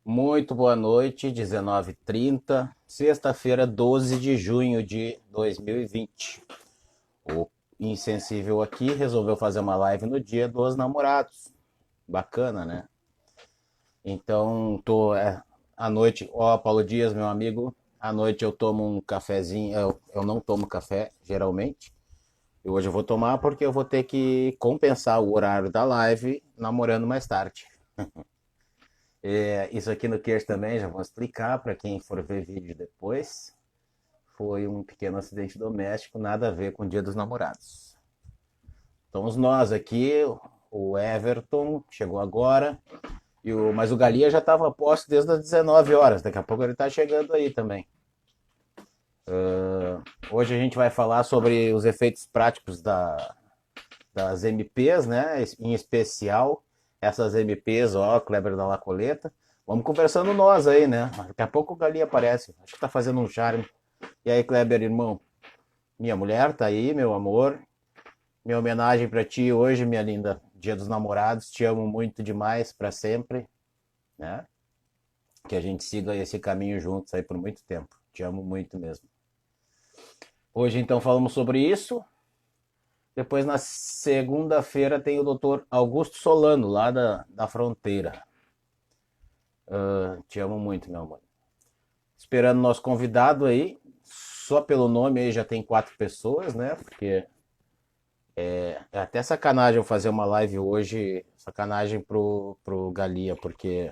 Muito boa noite, 19h30, sexta-feira, 12 de junho de 2020. O Insensível aqui resolveu fazer uma live no Dia dos Namorados. Bacana, né? Então, à noite, Paulo Dias, meu amigo, à noite eu tomo um cafezinho, eu não tomo café, geralmente. E hoje eu vou tomar porque eu vou ter que compensar o horário da live namorando mais tarde. Isso aqui no queixo também, já vou explicar para quem for ver vídeo depois. Foi um pequeno acidente doméstico, nada a ver com o Dia dos Namorados. Estamos nós aqui, o Everton chegou agora, mas o Galinha já estava a posto desde as 19 horas, daqui a pouco ele está chegando aí também. Hoje a gente vai falar sobre os efeitos práticos das MPs, né? Em especial essas MPs, ó, Kleber da Lacoleta. Vamos conversando nós aí, né? Daqui a pouco o Galinha aparece. Acho que tá fazendo um charme. E aí, Kleber, irmão? Minha mulher tá aí, meu amor. Minha homenagem para ti hoje, minha linda. Dia dos Namorados. Te amo muito demais para sempre, né? Que a gente siga esse caminho juntos aí por muito tempo. Te amo muito mesmo. Hoje então falamos sobre isso. Depois na segunda-feira tem o doutor Augusto Solano, lá da fronteira. Te amo muito, meu amor. Esperando nosso convidado aí. Só pelo nome aí já tem 4 pessoas, né? Porque é até sacanagem eu fazer uma live hoje, sacanagem pro Galia, porque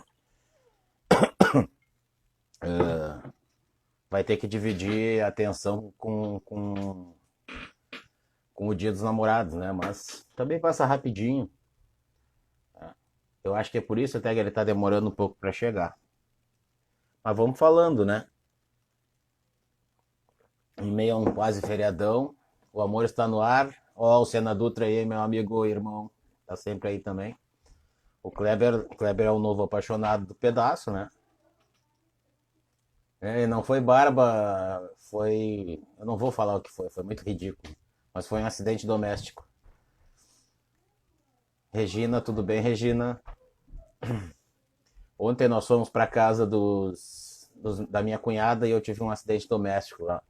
vai ter que dividir a atenção com o Dia dos Namorados, né? Mas também passa rapidinho. Eu acho que é por isso até que ele tá demorando um pouco para chegar. Mas vamos falando, né? Em meio a um quase feriadão, o amor está no ar. Ó, o Senna Dutra aí, meu amigo, irmão, tá sempre aí também. O Kleber é o novo apaixonado do pedaço, né? E não foi barba, foi. Eu não vou falar o que foi muito ridículo. Mas foi um acidente doméstico. Regina, tudo bem, Regina? Ontem nós fomos para casa da minha cunhada e eu tive um acidente doméstico lá.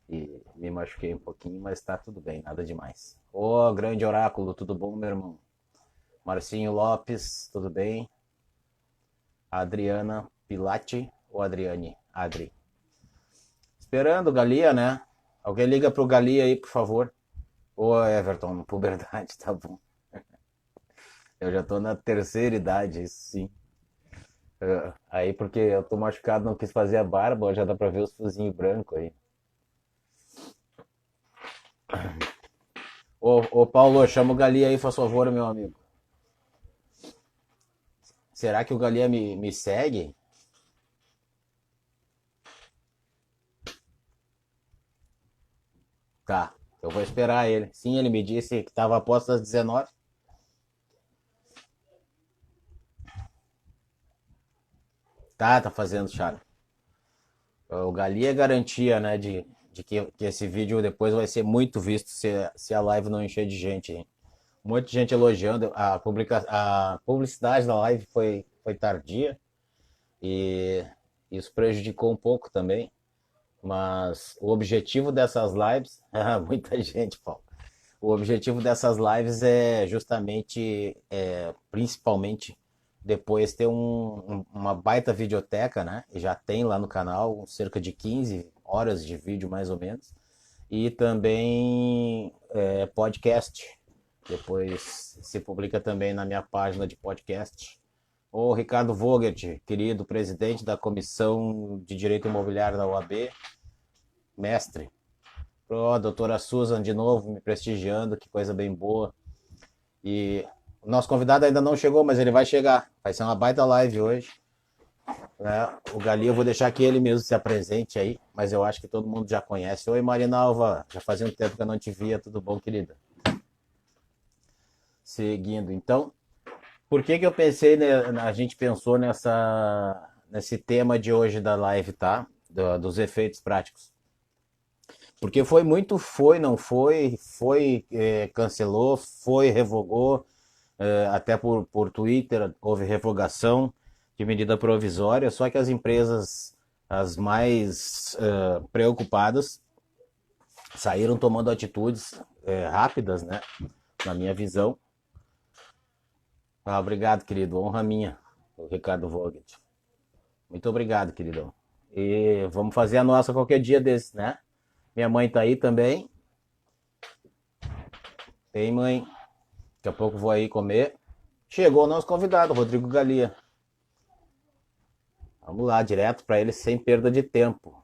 E me machuquei um pouquinho, mas tá tudo bem, nada demais. Ô, grande oráculo, tudo bom, meu irmão? Marcinho Lopes, tudo bem? Adriana Pilati ou Adriane? Adri. Esperando o Galia, né? Alguém liga pro Galia aí, por favor. Ô, Everton, puberdade, tá bom. Eu já tô na terceira idade, isso sim. Aí porque eu tô machucado, não quis fazer a barba, já dá pra ver os fiozinhos brancos aí. Ô, Paulo, chama o Galia aí, por favor, meu amigo. Será que o Galia me segue? Tá, eu vou esperar ele. Sim, ele me disse que tava a posto às 19. Tá fazendo charme. O Galia é garantia, né, de que esse vídeo depois vai ser muito visto se a live não encher de gente. Hein? Um monte de gente elogiando. A publicidade da live foi tardia e isso prejudicou um pouco também. Mas o objetivo dessas lives, muita gente, Paulo. O objetivo dessas lives é justamente, principalmente, depois ter uma baita videoteca, né? E já tem lá no canal cerca de 15 horas de vídeo, mais ou menos. E também podcast. Depois se publica também na minha página de podcast. O Ricardo Vogert, querido presidente da Comissão de Direito Imobiliário da OAB, mestre. Ó, doutora Susan de novo me prestigiando, que coisa bem boa. E o nosso convidado ainda não chegou, mas ele vai chegar. Vai ser uma baita live hoje. Né? O Gali, eu vou deixar que ele mesmo se apresente aí, mas eu acho que todo mundo já conhece. Oi, Marinalva, já fazia um tempo que eu não te via, tudo bom, querida? Seguindo, então, por que eu pensei, né, a gente pensou nesse tema de hoje da live, tá? Dos efeitos práticos. Porque não foi, cancelou, foi, revogou, até por Twitter houve revogação. de medida provisória, só que as empresas, as mais preocupadas, saíram tomando atitudes rápidas, né? Na minha visão. Obrigado, querido. Honra minha, o Ricardo Vogt. Muito obrigado, queridão. E vamos fazer a nossa qualquer dia desses, né? Minha mãe tá aí também. Tem, mãe. Daqui a pouco vou aí comer. Chegou o nosso convidado, Rodrigo Galia. Vamos lá, direto para ele sem perda de tempo.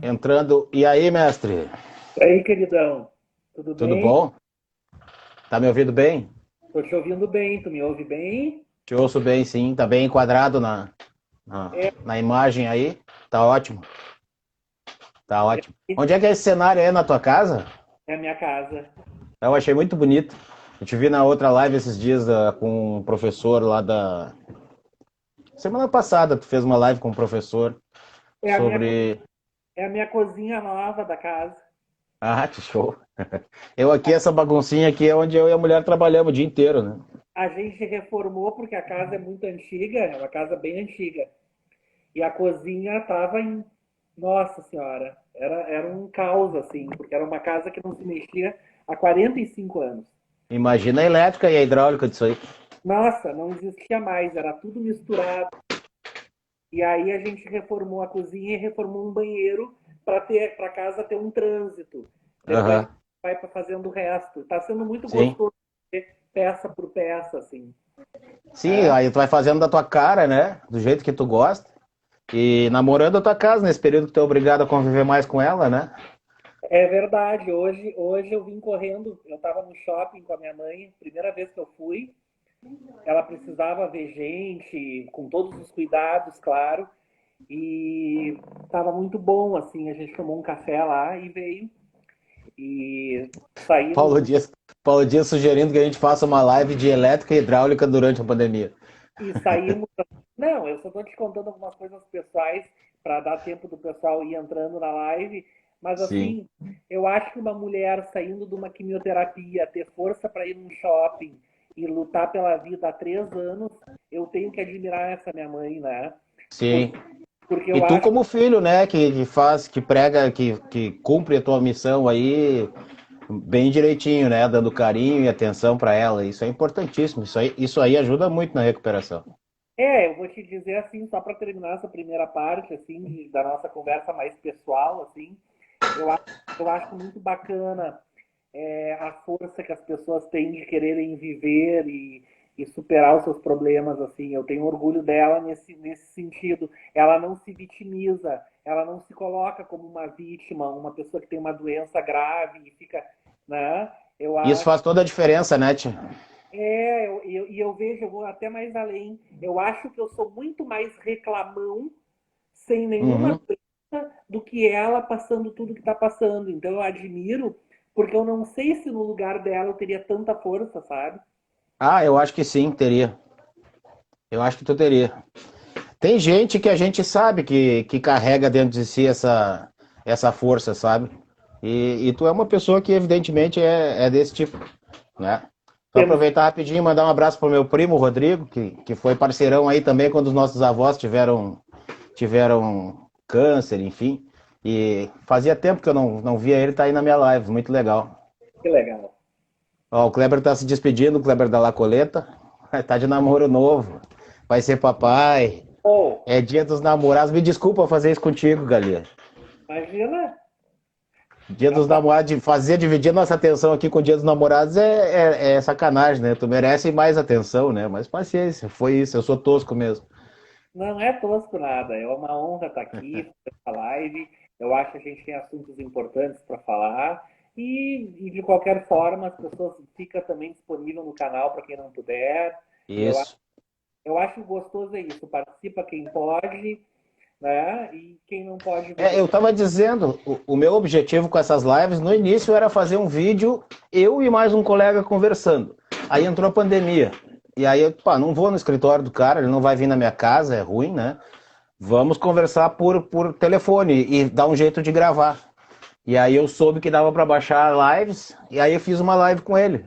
Entrando. E aí, mestre? E aí, queridão, tudo Tudo bem? bom? Tá me ouvindo bem? Tô te ouvindo bem, tu me ouve bem? Te ouço bem, sim. Tá bem enquadrado É, na imagem aí. Tá ótimo. Tá é, ótimo. Onde é que é esse cenário aí na tua casa? é a minha casa. Eu achei muito bonito. Eu te vi na outra live esses dias com um professor lá da. Semana passada tu fez uma live com um professor É a minha, sobre. é a minha cozinha nova da casa. Ah, que show. Eu aqui, essa baguncinha aqui é onde eu e a mulher trabalhamos o dia inteiro, né? A gente reformou porque a casa é muito antiga, é uma casa bem antiga. E a cozinha tava em. Nossa Senhora, era um caos, assim, porque era uma casa que não se mexia há 45 anos. Imagina a elétrica e a hidráulica disso aí. Nossa, não existia mais, era tudo misturado. E aí a gente reformou a cozinha e reformou um banheiro para casa ter um trânsito. Depois a Aham. gente vai para fazendo o resto. Está sendo muito Sim. gostoso ver peça por peça, assim. Sim, Né? aí tu vai fazendo da tua cara, né? Do jeito que tu gosta. E namorando a tua casa nesse período que tu é obrigado a conviver mais com ela, né? É verdade. Hoje eu vim correndo. Eu estava no shopping com a minha mãe, primeira vez que eu fui. Ela precisava ver gente, com todos os cuidados, claro. E estava muito bom, assim. A gente tomou um café lá e veio. E saímos Paulo Dias, Paulo Dias sugerindo que a gente faça uma live de elétrica e hidráulica durante a pandemia. e saímos. Não, eu só estou te contando algumas coisas pessoais para dar tempo do pessoal ir entrando na live. Mas Sim. assim, eu acho que uma mulher saindo de uma quimioterapia, ter força para ir num shopping e lutar pela vida há 3 anos, eu tenho que admirar essa minha mãe, né? Sim. Porque, porque E eu tu acho como filho, né, que faz, que prega, que cumpre a tua missão aí bem direitinho, né, dando carinho e atenção para ela. Isso é importantíssimo. Isso aí ajuda muito na recuperação. eu vou te dizer assim, só para terminar essa primeira parte assim da nossa conversa mais pessoal, assim, eu acho, eu acho muito bacana a força que as pessoas têm de quererem viver e superar os seus problemas, assim. Eu tenho orgulho dela nesse sentido. Ela não se vitimiza, ela não se coloca como uma vítima, uma pessoa que tem uma doença grave e fica, né? Eu Isso acho, faz toda a diferença, né, tia? eu vejo, eu vou até mais além. Eu acho que eu sou muito mais reclamão, sem nenhuma Uhum. doença, do que ela passando tudo que está passando. Então eu admiro, porque eu não sei se no lugar dela eu teria tanta força, sabe? Ah, eu acho que sim, teria. Eu acho que tu teria. Tem gente que a gente sabe que carrega dentro de si essa força, sabe? E tu é uma pessoa que evidentemente é desse tipo, né? Só Temos. aproveitar rapidinho e mandar um abraço pro meu primo, Rodrigo, que foi parceirão aí também quando os nossos avós tiveram câncer, enfim. E fazia tempo que eu não via ele, tá aí na minha live, muito legal. Que legal. Ó, o Kleber tá se despedindo, o Kleber da Lacoleta. Tá de namoro novo. Vai ser papai. Pô, É dia dos namorados. Me desculpa fazer isso contigo, Galinha. imagina. Dia dos Rapaz, namorados, dividir nossa atenção aqui com o dia dos namorados é sacanagem, né? Tu merece mais atenção, né? Mas paciência, foi isso. Eu sou tosco mesmo. não é tosco nada. É uma honra estar aqui, fazer essa live. Eu acho que a gente tem assuntos importantes para falar. E de qualquer forma, as pessoas ficam também disponíveis no canal para quem não puder. Eu, Isso. eu acho que gostoso é isso. Participa quem pode, né? E quem não pode, É, você. eu tava dizendo, o meu objetivo com essas lives no início era fazer um vídeo, eu e mais um colega conversando. Aí entrou a pandemia. E aí eu, pá, não vou no escritório do cara, ele não vai vir na minha casa, é ruim, né? Vamos conversar por telefone e dar um jeito de gravar. E aí eu soube que dava para baixar lives, e aí eu fiz uma live com ele.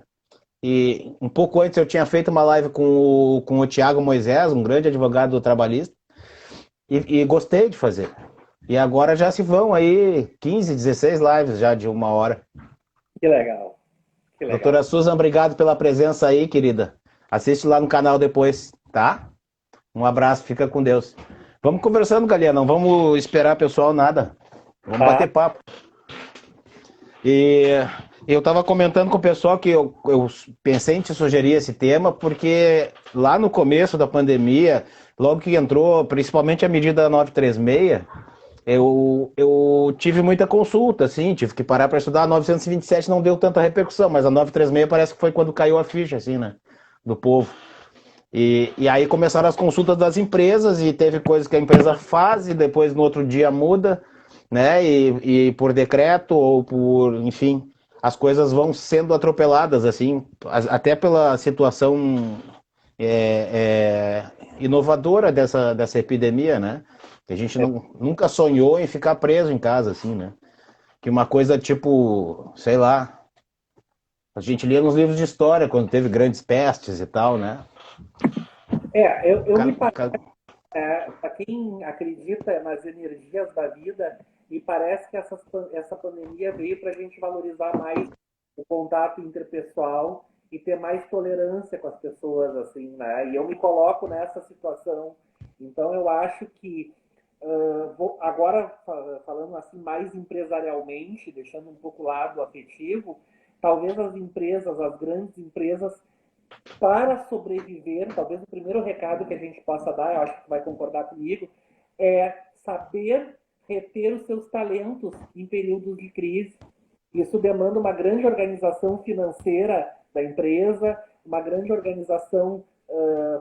E um pouco antes eu tinha feito uma live com o Tiago Moisés, um grande advogado trabalhista, e gostei de fazer. E agora já se vão aí 15, 16 lives já de 1 hora. Que legal, que Doutora legal. Susan, obrigado pela presença aí, querida. Assiste lá no canal depois, tá? Um abraço, fica com Deus. Vamos conversando, galera, não vamos esperar pessoal nada. Vamos bater Tá? papo. E eu estava comentando com o pessoal que eu pensei em te sugerir esse tema, porque lá no começo da pandemia, logo que entrou, principalmente a medida 936, eu tive muita consulta, assim, tive que parar para estudar. A 927 não deu tanta repercussão, mas a 936 parece que foi quando caiu a ficha, assim, né, do povo. E aí começaram as consultas das empresas e teve coisas que a empresa faz e depois no outro dia muda, né? E por decreto ou por, enfim, as coisas vão sendo atropeladas, assim, até pela situação inovadora dessa epidemia, né? Que a gente É, nunca sonhou em ficar preso em casa, assim, né? Que uma coisa tipo, sei lá, a gente lia nos livros de história quando teve grandes pestes e tal, né? eu me parece, Ca- para quem acredita nas energias da vida, me parece que essa pandemia veio para a gente valorizar mais o contato interpessoal e ter mais tolerância com as pessoas, assim, né? E eu me coloco nessa situação. Então, eu acho que, agora, falando assim mais empresarialmente, deixando um pouco o lado afetivo, talvez as empresas, as grandes empresas, para sobreviver, talvez o primeiro recado que a gente possa dar, eu acho que tu vai concordar comigo, é saber reter os seus talentos em períodos de crise. Isso demanda uma grande organização financeira da empresa, uma grande organização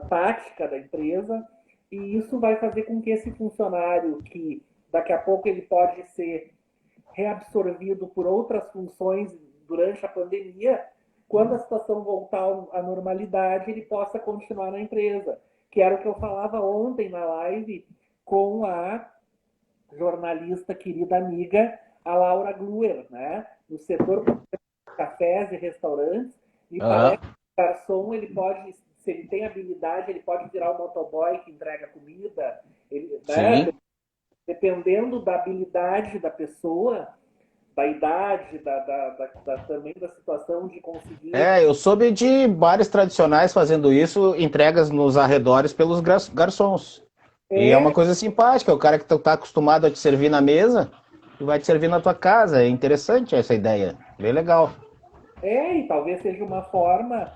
tática da empresa, e isso vai fazer com que esse funcionário, que daqui a pouco ele pode ser reabsorvido por outras funções durante a pandemia, quando a situação voltar à normalidade, ele possa continuar na empresa. Que era o que eu falava ontem na live com a jornalista querida amiga, a Laura Gluer, né? No setor de cafés e restaurantes, me Aham. parece que o garçom, ele pode, se ele tem habilidade, ele pode virar o motoboy que entrega comida, ele, né? Sim. Dependendo da habilidade da pessoa, da idade, também da situação de conseguir. Eu soube de bares tradicionais fazendo isso, entregas nos arredores pelos garçons. E é uma É, coisa simpática, o cara que tá acostumado a te servir na mesa e vai te servir na tua casa. É interessante essa ideia, bem legal. e talvez seja uma forma,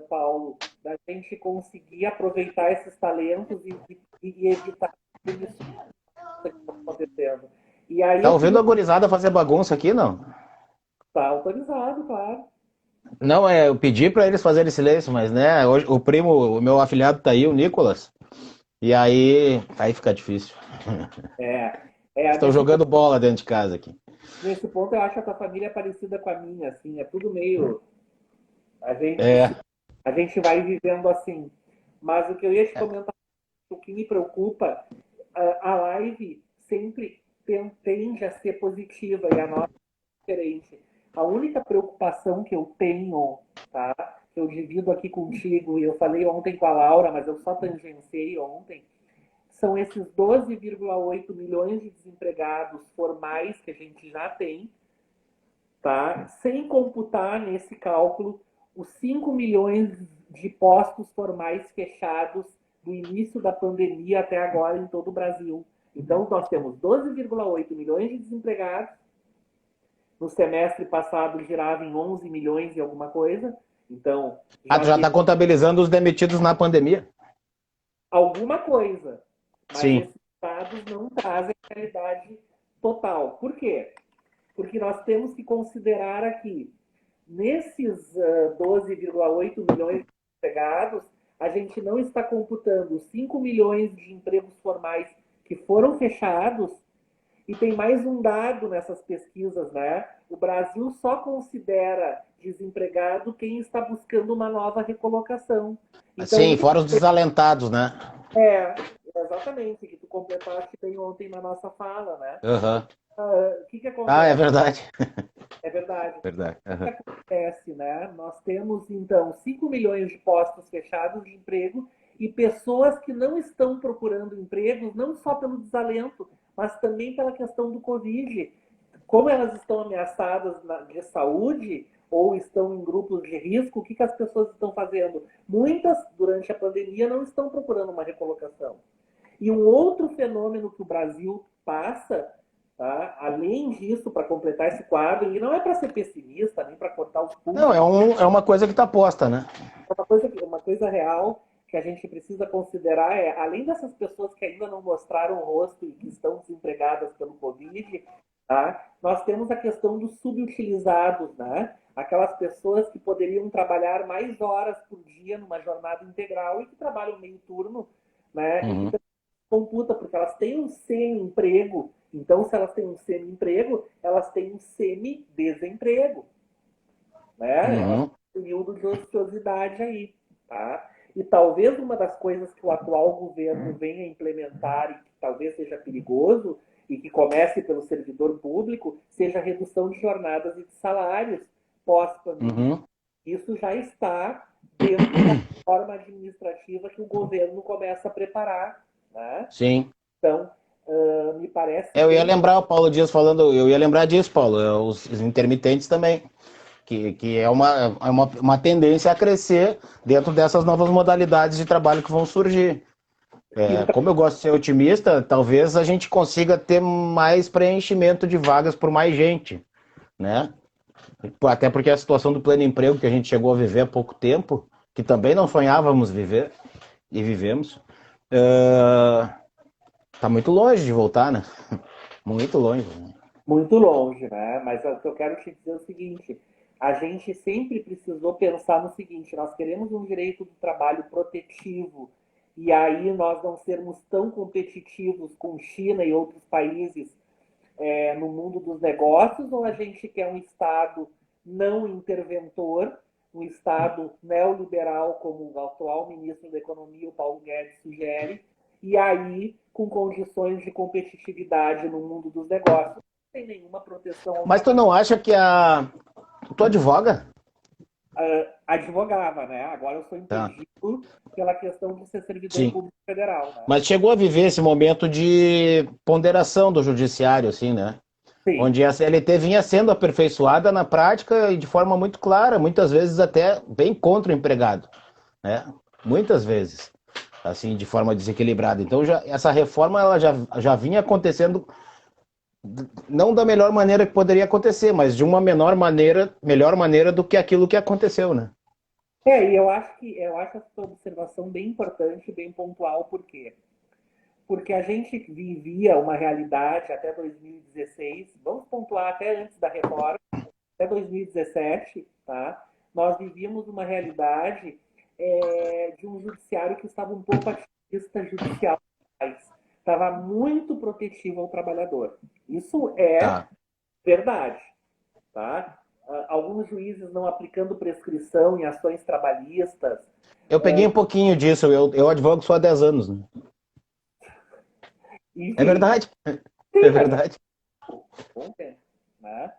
Paulo, da gente conseguir aproveitar esses talentos e evitar isso que está acontecendo. E aí Tá eu ouvindo queria a gurizada fazer bagunça aqui, não? estar autorizado, claro. Não, eu pedi pra eles fazerem silêncio, mas né, hoje o primo, o meu afilhado tá aí, o Nicolas, e aí fica difícil. É, Estão jogando bola dentro de casa aqui. nesse ponto eu acho que a tua família é parecida com a minha, assim, é tudo meio. A gente, É, a gente vai vivendo assim. Mas o que eu ia te comentar, o que me preocupa, a live sempre tende a ser positiva e a nossa é diferente. A única preocupação que eu tenho, tá? Que eu divido aqui contigo, e eu falei ontem com a Laura, mas eu só tangenciei ontem, são esses 12,8 milhões de desempregados formais que a gente já tem, tá? Sem computar nesse cálculo os 5 milhões de postos formais fechados do início da pandemia até agora em todo o Brasil. Então, nós temos 12,8 milhões de desempregados. No semestre passado girava em 11 milhões e alguma coisa. Então, ah, já tu já teve tá contabilizando os demitidos na pandemia? alguma coisa. Mas Sim. esses dados não trazem a realidade total. Por quê? Porque nós temos que considerar aqui, nesses 12,8 milhões de empregados, a gente não está computando 5 milhões de empregos formais que foram fechados. E tem mais um dado nessas pesquisas, né? O Brasil só considera desempregado quem está buscando uma nova recolocação. Então, Sim, fora os desalentados, né? é exatamente, que tu completaste bem ontem na nossa fala, né? Aham. O que que Ah, é acontece? verdade. É verdade. Verdade. O que Aham. acontece, né? Nós temos, então, 5 milhões de postos fechados de emprego e pessoas que não estão procurando empregos, não só pelo desalento, mas também pela questão do Covid. Como elas estão ameaçadas de saúde ou estão em grupos de risco, o que, que as pessoas estão fazendo? Muitas, durante a pandemia, não estão procurando uma recolocação. E um outro fenômeno que o Brasil passa, tá? Além disso, para completar esse quadro, e não é para ser pessimista, nem para cortar os Não, pulsos, é uma coisa que está posta, né? uma coisa real que a gente precisa considerar é, além dessas pessoas que ainda não mostraram o rosto e que estão desempregadas pelo Covid, tá? Nós temos a questão dos subutilizados, né? Aquelas pessoas que poderiam trabalhar mais horas por dia numa jornada integral e que trabalham meio turno, né? E que Uhum. computa, porque elas têm um semi-emprego. Então, se elas têm um semi-emprego, elas têm um semi-desemprego, né? Elas Uhum. têm um período de ociosidade aí, tá? E talvez uma das coisas que o atual governo venha implementar e que talvez seja perigoso e que comece pelo servidor público seja a redução de jornadas e de salários pós-pandemia. Uhum. Isso já está dentro da reforma administrativa que o governo começa a preparar, né? Sim. Então, me parece Eu ia bem. lembrar o Paulo Dias falando, eu ia lembrar disso, Paulo, os intermitentes também, que uma tendência a crescer dentro dessas novas modalidades de trabalho que vão surgir. E o Como eu gosto de ser otimista, talvez a gente consiga ter mais preenchimento de vagas por mais gente, né? Até porque a situação do pleno emprego que a gente chegou a viver há pouco tempo, que também não sonhávamos viver e vivemos, tá muito longe de voltar, né? Muito longe. Né? muito longe, né? Mas o que eu quero te dizer é o seguinte: a gente sempre precisou pensar no seguinte: nós queremos um direito do trabalho protetivo, e aí nós não sermos tão competitivos com China e outros países no mundo dos negócios, ou a gente quer um Estado não interventor, um Estado neoliberal, como o atual ministro da Economia, o Paulo Guedes, sugere, e aí com condições de competitividade no mundo dos negócios, sem nenhuma proteção ao Mas tu trabalho. não acha que a. Tu advoga? Advogava, né? Agora eu sou Tá. impedido pela questão de ser servidor Sim. público federal, né? Mas chegou a viver esse momento de ponderação do judiciário, assim, né? Sim. Onde a CLT vinha sendo aperfeiçoada na prática e de forma muito clara, muitas vezes até bem contra o empregado, né? Muitas vezes, assim, de forma desequilibrada. Então, essa reforma ela já vinha acontecendo não da melhor maneira que poderia acontecer, mas de uma melhor maneira do que aquilo que aconteceu, né? E eu acho essa observação bem importante, bem pontual, por quê? Porque a gente vivia uma realidade até 2016, vamos pontuar até antes da reforma, até 2017, tá? Nós vivíamos uma realidade de um judiciário que estava um pouco ativista judicial, estava muito protetivo ao trabalhador. Isso é Tá. verdade, tá? Alguns juízes não aplicando prescrição em ações trabalhistas, Eu peguei um pouquinho disso, eu advogo só há 10 anos, né? É enfim, verdade, é sim, mas verdade. bom tempo, né?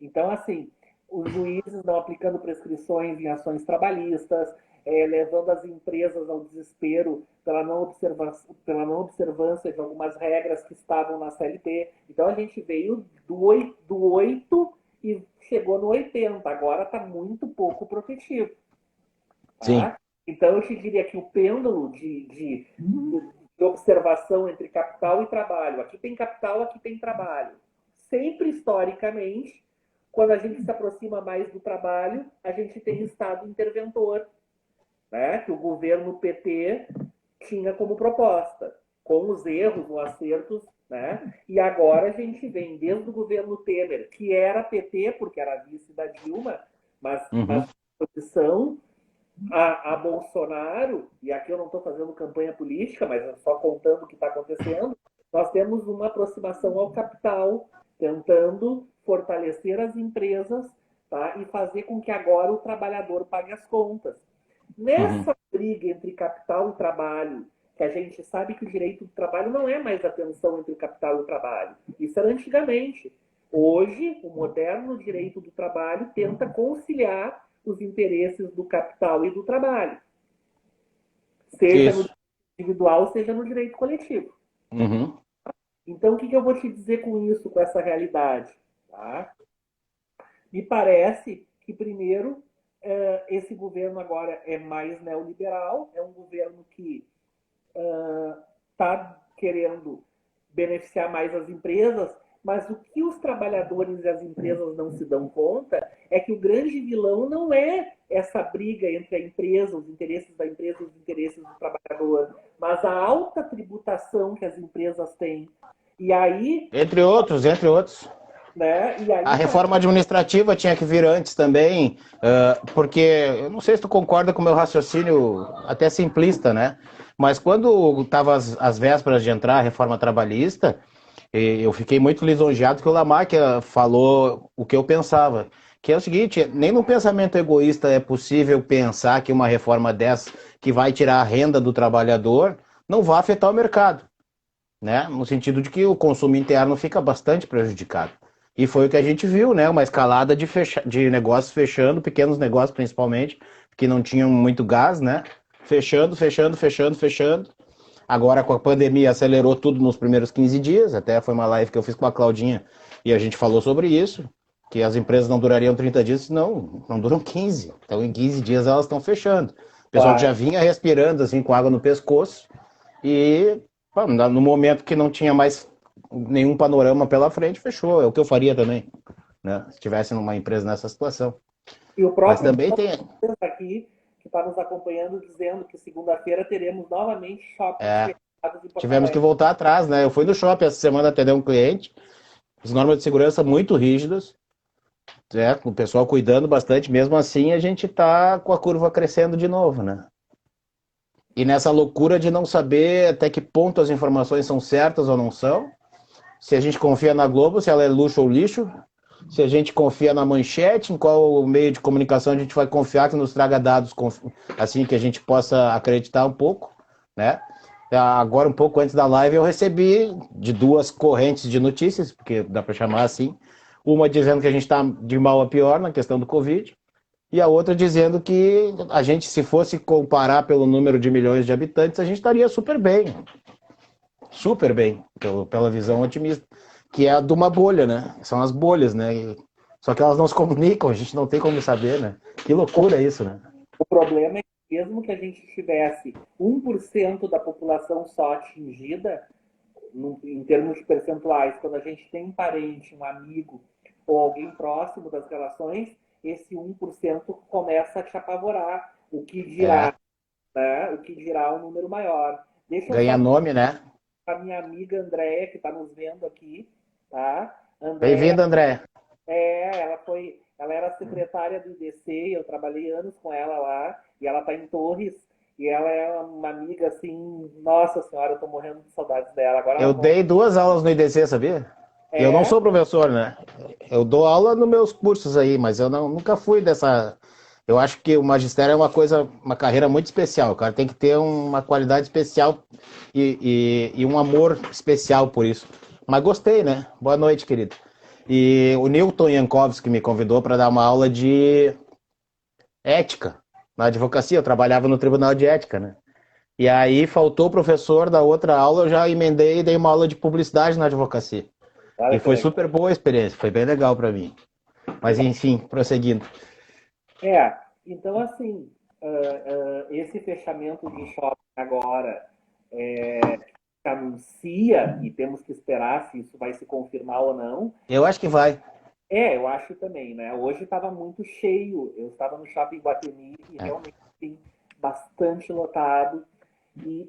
Então, assim, os juízes não aplicando prescrições em ações trabalhistas, levando as empresas ao desespero pela não observância de algumas regras que estavam na CLT. Então, a gente veio do 8 e chegou no 80. Agora está muito pouco protetivo. Sim. Tá? Então, eu te diria que o pêndulo de observação entre capital e trabalho, aqui tem capital, aqui tem trabalho. Sempre historicamente, quando a gente se aproxima mais do trabalho, a gente tem Estado interventor, né? Que o governo PT tinha como proposta, com os erros ou acertos, né? E agora a gente vem desde o governo Temer, que era PT, porque era vice da Dilma, mas Uhum. posição a Bolsonaro, e aqui eu não estou fazendo campanha política, mas só contando o que está acontecendo, nós temos uma aproximação ao capital, tentando fortalecer as empresas, tá? E fazer com que agora o trabalhador pague as contas. Uhum. Nessa briga entre capital e trabalho, que a gente sabe que o direito do trabalho não é mais a tensão entre o capital e o trabalho. Isso era antigamente. Hoje, o moderno direito do trabalho tenta conciliar os interesses do capital e do trabalho, seja no Isso. direito individual, seja no direito coletivo. Uhum. Então, o que eu vou te dizer com isso, com essa realidade? Tá? Me parece que, primeiro, esse governo agora é mais neoliberal, é um governo que está querendo beneficiar mais as empresas, mas o que os trabalhadores e as empresas não se dão conta é que o grande vilão não é essa briga entre a empresa, os interesses da empresa e os interesses do trabalhador, mas a alta tributação que as empresas têm. E aí, Entre outros, entre outros. né? E A aí reforma administrativa tinha que vir antes também, porque eu não sei se tu concorda com o meu raciocínio até simplista, né? Mas quando estava as vésperas de entrar a reforma trabalhista, eu fiquei muito lisonjeado que o Lamarck falou o que eu pensava, que é o seguinte, nem no pensamento egoísta é possível pensar que uma reforma dessa, que vai tirar a renda do trabalhador, não vai afetar o mercado, né? No sentido de que o consumo interno fica bastante prejudicado. E foi o que a gente viu, né? Uma escalada de negócios fechando, pequenos negócios principalmente, que não tinham muito gás, né? Fechando, fechando, fechando, fechando. Agora com a pandemia acelerou tudo nos primeiros 15 dias, até foi uma live que eu fiz com a Claudinha e a gente falou sobre isso, que as empresas não durariam 30 dias, não duram 15. Então em 15 dias elas estão fechando. O pessoal já claro, vinha respirando assim com água no pescoço e no momento que não tinha mais nenhum panorama pela frente, fechou. É o que eu faria também, né? Se tivesse numa empresa nessa situação. e o Mas próprio também tem. aqui, que está nos acompanhando, dizendo que segunda-feira teremos novamente shoppings É, fechados em Porto tivemos que Alegre. voltar atrás, né? Eu fui no shopping essa semana atender um cliente, as normas de segurança muito rígidas, o pessoal cuidando bastante, mesmo assim a gente tá com a curva crescendo de novo, né? E nessa loucura de não saber até que ponto as informações são certas ou não são, se a gente confia na Globo, se ela é luxo ou lixo, se a gente confia na manchete, em qual meio de comunicação a gente vai confiar que nos traga dados assim que a gente possa acreditar um pouco, né? Agora, um pouco antes da live, eu recebi de duas correntes de notícias, porque dá para chamar assim, uma dizendo que a gente está de mal a pior na questão do Covid, e a outra dizendo que a gente, se fosse comparar pelo número de milhões de habitantes, a gente estaria super bem, pela visão otimista, que é a de uma bolha, né? São as bolhas, né? Só que elas não se comunicam, a gente não tem como saber, né? Que loucura isso, né? O problema é que mesmo que a gente tivesse 1% da população só atingida, em termos de percentuais, quando a gente tem um parente, um amigo ou alguém próximo das relações, esse 1% começa a te apavorar. O que É, dirá, né? O que dirá um número maior. Deixa eu ganha só nome, né? a minha amiga Andréia, que está nos vendo aqui, tá? Andréia, Bem-vindo, André. ela era secretária do IDC, eu trabalhei anos com ela lá, e ela está em Torres, e ela é uma amiga assim, nossa senhora, eu tô morrendo de saudades dela. Agora ela Eu mora. dei 2 aulas no IDC, sabia? Eu não É, sou professor, né? Eu dou aula nos meus cursos aí, mas eu nunca fui dessa. Eu acho que o magistério é uma coisa, uma carreira muito especial. O cara tem que ter uma qualidade especial e um amor especial por isso. Mas gostei, né? Boa noite, querido. E o Newton Yankovski me convidou para dar uma aula de ética na advocacia. Eu trabalhava no Tribunal de Ética, né? E aí faltou o professor da outra aula, eu já emendei e dei uma aula de publicidade na advocacia. olha E que foi legal. super boa a experiência, foi bem legal para mim. Que Mas enfim, prosseguindo. então assim, esse fechamento de shopping agora anuncia, e temos que esperar se isso vai se confirmar ou não. Eu acho que vai. Eu acho também, né? Hoje estava muito cheio. Eu estava no shopping Guatemi e É. realmente assim, bastante lotado. E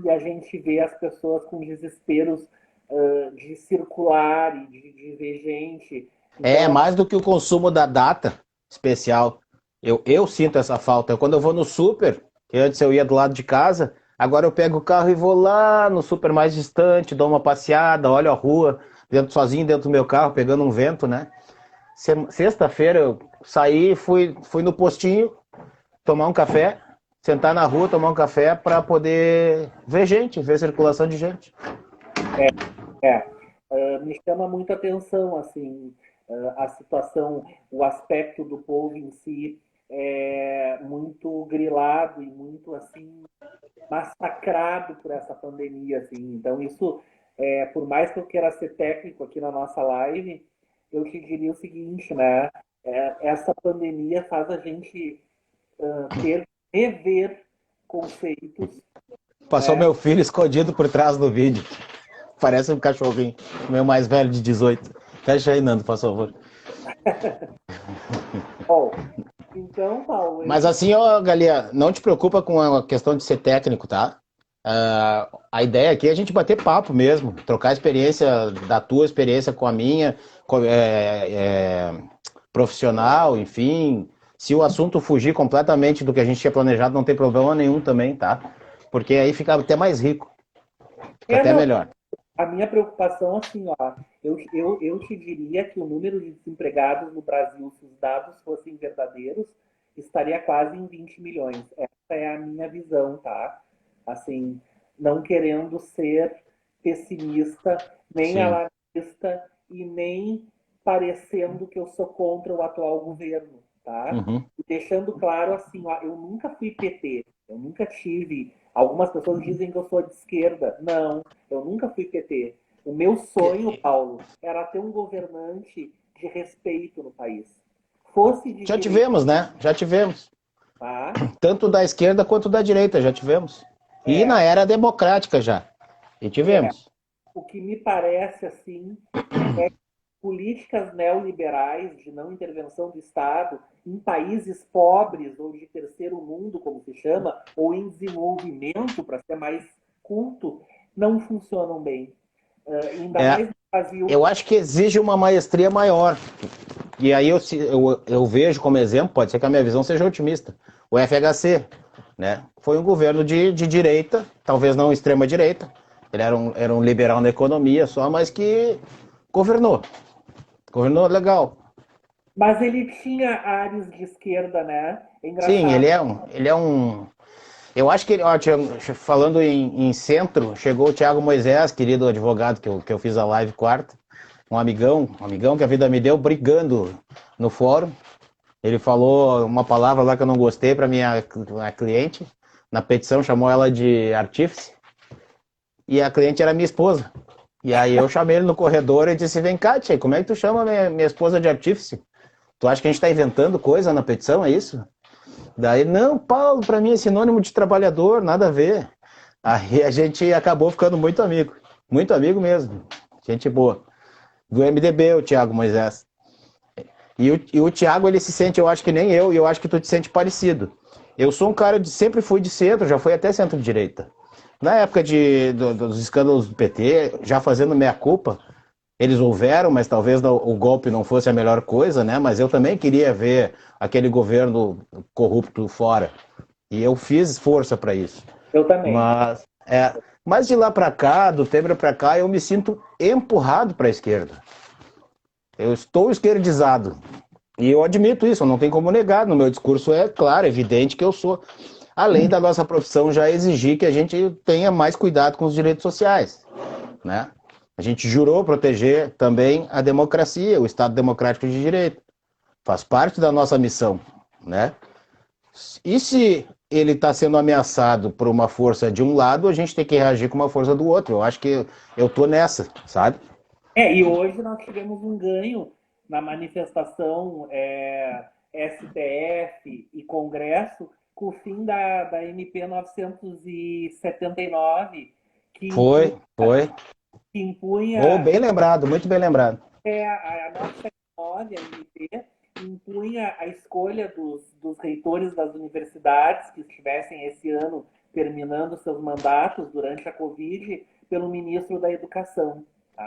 a gente vê as pessoas com desesperos de circular e de ver gente. É Então, mais do que o consumo da data especial. Eu sinto essa falta. Quando eu vou no super, que antes eu ia do lado de casa, agora eu pego o carro e vou lá no super mais distante, dou uma passeada, olho a rua, sozinho dentro do meu carro, pegando um vento, né? Sexta-feira eu saí, fui no postinho tomar um café, sentar na rua, tomar um café para poder ver gente, ver circulação de gente. É, me chama muita atenção, assim, a situação, o aspecto do povo em si é muito grilado e muito, assim, massacrado por essa pandemia, assim. Então, isso, por mais que eu queira ser técnico aqui na nossa live, eu te diria o seguinte, né? Essa pandemia faz a gente ter, rever conceitos, Passou né? meu filho escondido por trás do vídeo. Parece um cachorrinho, meu mais velho de 18. Fecha aí, Nando, por favor. Bom, então, Paulo, eu Mas te... assim, ó, Galia, não te preocupa com a questão de ser técnico, tá? A ideia aqui é a gente bater papo mesmo, trocar experiência da tua experiência com a minha, profissional, enfim. Se o assunto fugir completamente do que a gente tinha planejado, não tem problema nenhum também, tá? Porque aí fica até mais rico, fica até Não, melhor. a minha preocupação, assim, ó, eu te diria que o número de desempregados no Brasil, se os dados fossem verdadeiros, estaria quase em 20 milhões. Essa é a minha visão, tá? Assim, não querendo ser pessimista, nem Sim. alarmista e nem parecendo que eu sou contra o atual governo, tá? Uhum. E deixando claro, assim, ó, eu nunca fui PT, eu nunca tive. Algumas pessoas dizem que eu sou de esquerda. Não, eu nunca fui PT. O meu sonho, Paulo, era ter um governante de respeito no país. Fosse de Já direita, tivemos, né? Já tivemos. tá? Tanto da esquerda quanto da direita, já tivemos. E É, na era democrática já. E é. tivemos. O que me parece, assim, políticas neoliberais de não intervenção do Estado em países pobres ou de terceiro mundo, como se chama, ou em desenvolvimento, para ser mais culto, não funcionam bem. Ainda É, mais no Brasil. eu acho que exige uma maestria maior. E aí eu vejo como exemplo, pode ser que a minha visão seja otimista, o FHC, né? Foi um governo de direita, talvez não extrema direita, ele era um liberal na economia só, mas que governou, governou legal. Mas ele tinha áreas de esquerda, né? É Sim, engraçado. ele é um, eu acho que ele, ó, falando em centro, chegou o Thiago Moisés, querido advogado que eu fiz a live quarta, um amigão que a vida me deu, brigando no fórum. Ele falou uma palavra lá que eu não gostei para minha cliente. Na petição chamou ela de artífice. E a cliente era minha esposa. E aí eu chamei ele no corredor e disse: Vem cá, tia, como é que tu chama minha esposa de artífice? Tu acha que a gente está inventando coisa na petição, é isso? Daí, não, Paulo, para mim é sinônimo de trabalhador, nada a ver. Aí a gente acabou ficando muito amigo mesmo. Gente boa. Do MDB, o Thiago Moisés. E o Thiago, ele se sente, eu acho que nem eu, e eu acho que tu te sente parecido. Eu sou um cara de sempre fui de centro, já fui até centro-direita. Na época dos escândalos do PT, já fazendo meia-culpa, eles houveram, mas talvez o golpe não fosse a melhor coisa, né? Mas eu também queria ver aquele governo corrupto fora. E eu fiz força para isso. Eu também. Mas de lá para cá, do Temer para cá, eu me sinto empurrado para a esquerda. Eu estou esquerdizado. E eu admito isso, não tem como negar. No meu discurso é claro, evidente que eu sou. Além da nossa profissão já exigir que a gente tenha mais cuidado com os direitos sociais, né? A gente jurou proteger também a democracia, o Estado Democrático de Direito. Faz parte da nossa missão, né? E se ele está sendo ameaçado por uma força de um lado, a gente tem que reagir com uma força do outro. Eu acho que eu tô nessa, sabe? E hoje nós tivemos um ganho na manifestação STF e Congresso com o fim da MP 979, que impunha, Foi. que Oh, impunha bem lembrado, muito bem lembrado. a 979, a MP, impunha a escolha dos reitores das universidades que estivessem esse ano terminando seus mandatos durante a Covid pelo ministro da Educação.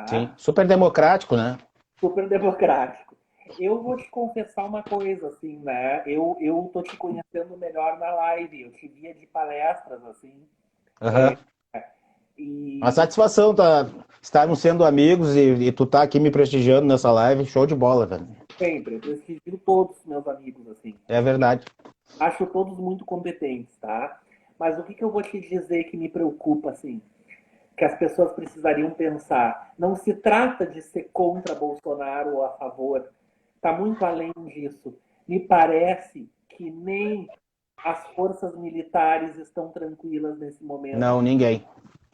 Sim, Tá? super democrático, né? Super democrático. Eu vou te confessar uma coisa, assim, né? Eu tô te conhecendo melhor na live. Eu te via de palestras, assim. Aham. Uma E satisfação estarmos sendo amigos e tu tá aqui me prestigiando nessa live. Show de bola, velho. sempre, eu prestigio todos os meus amigos, assim. É verdade. Acho todos muito competentes, tá? Mas o que que eu vou te dizer que me preocupa, assim, que as pessoas precisariam pensar? Não se trata de ser contra Bolsonaro ou a favor, está muito além disso. Me parece que nem as forças militares estão tranquilas nesse momento, Não, ninguém.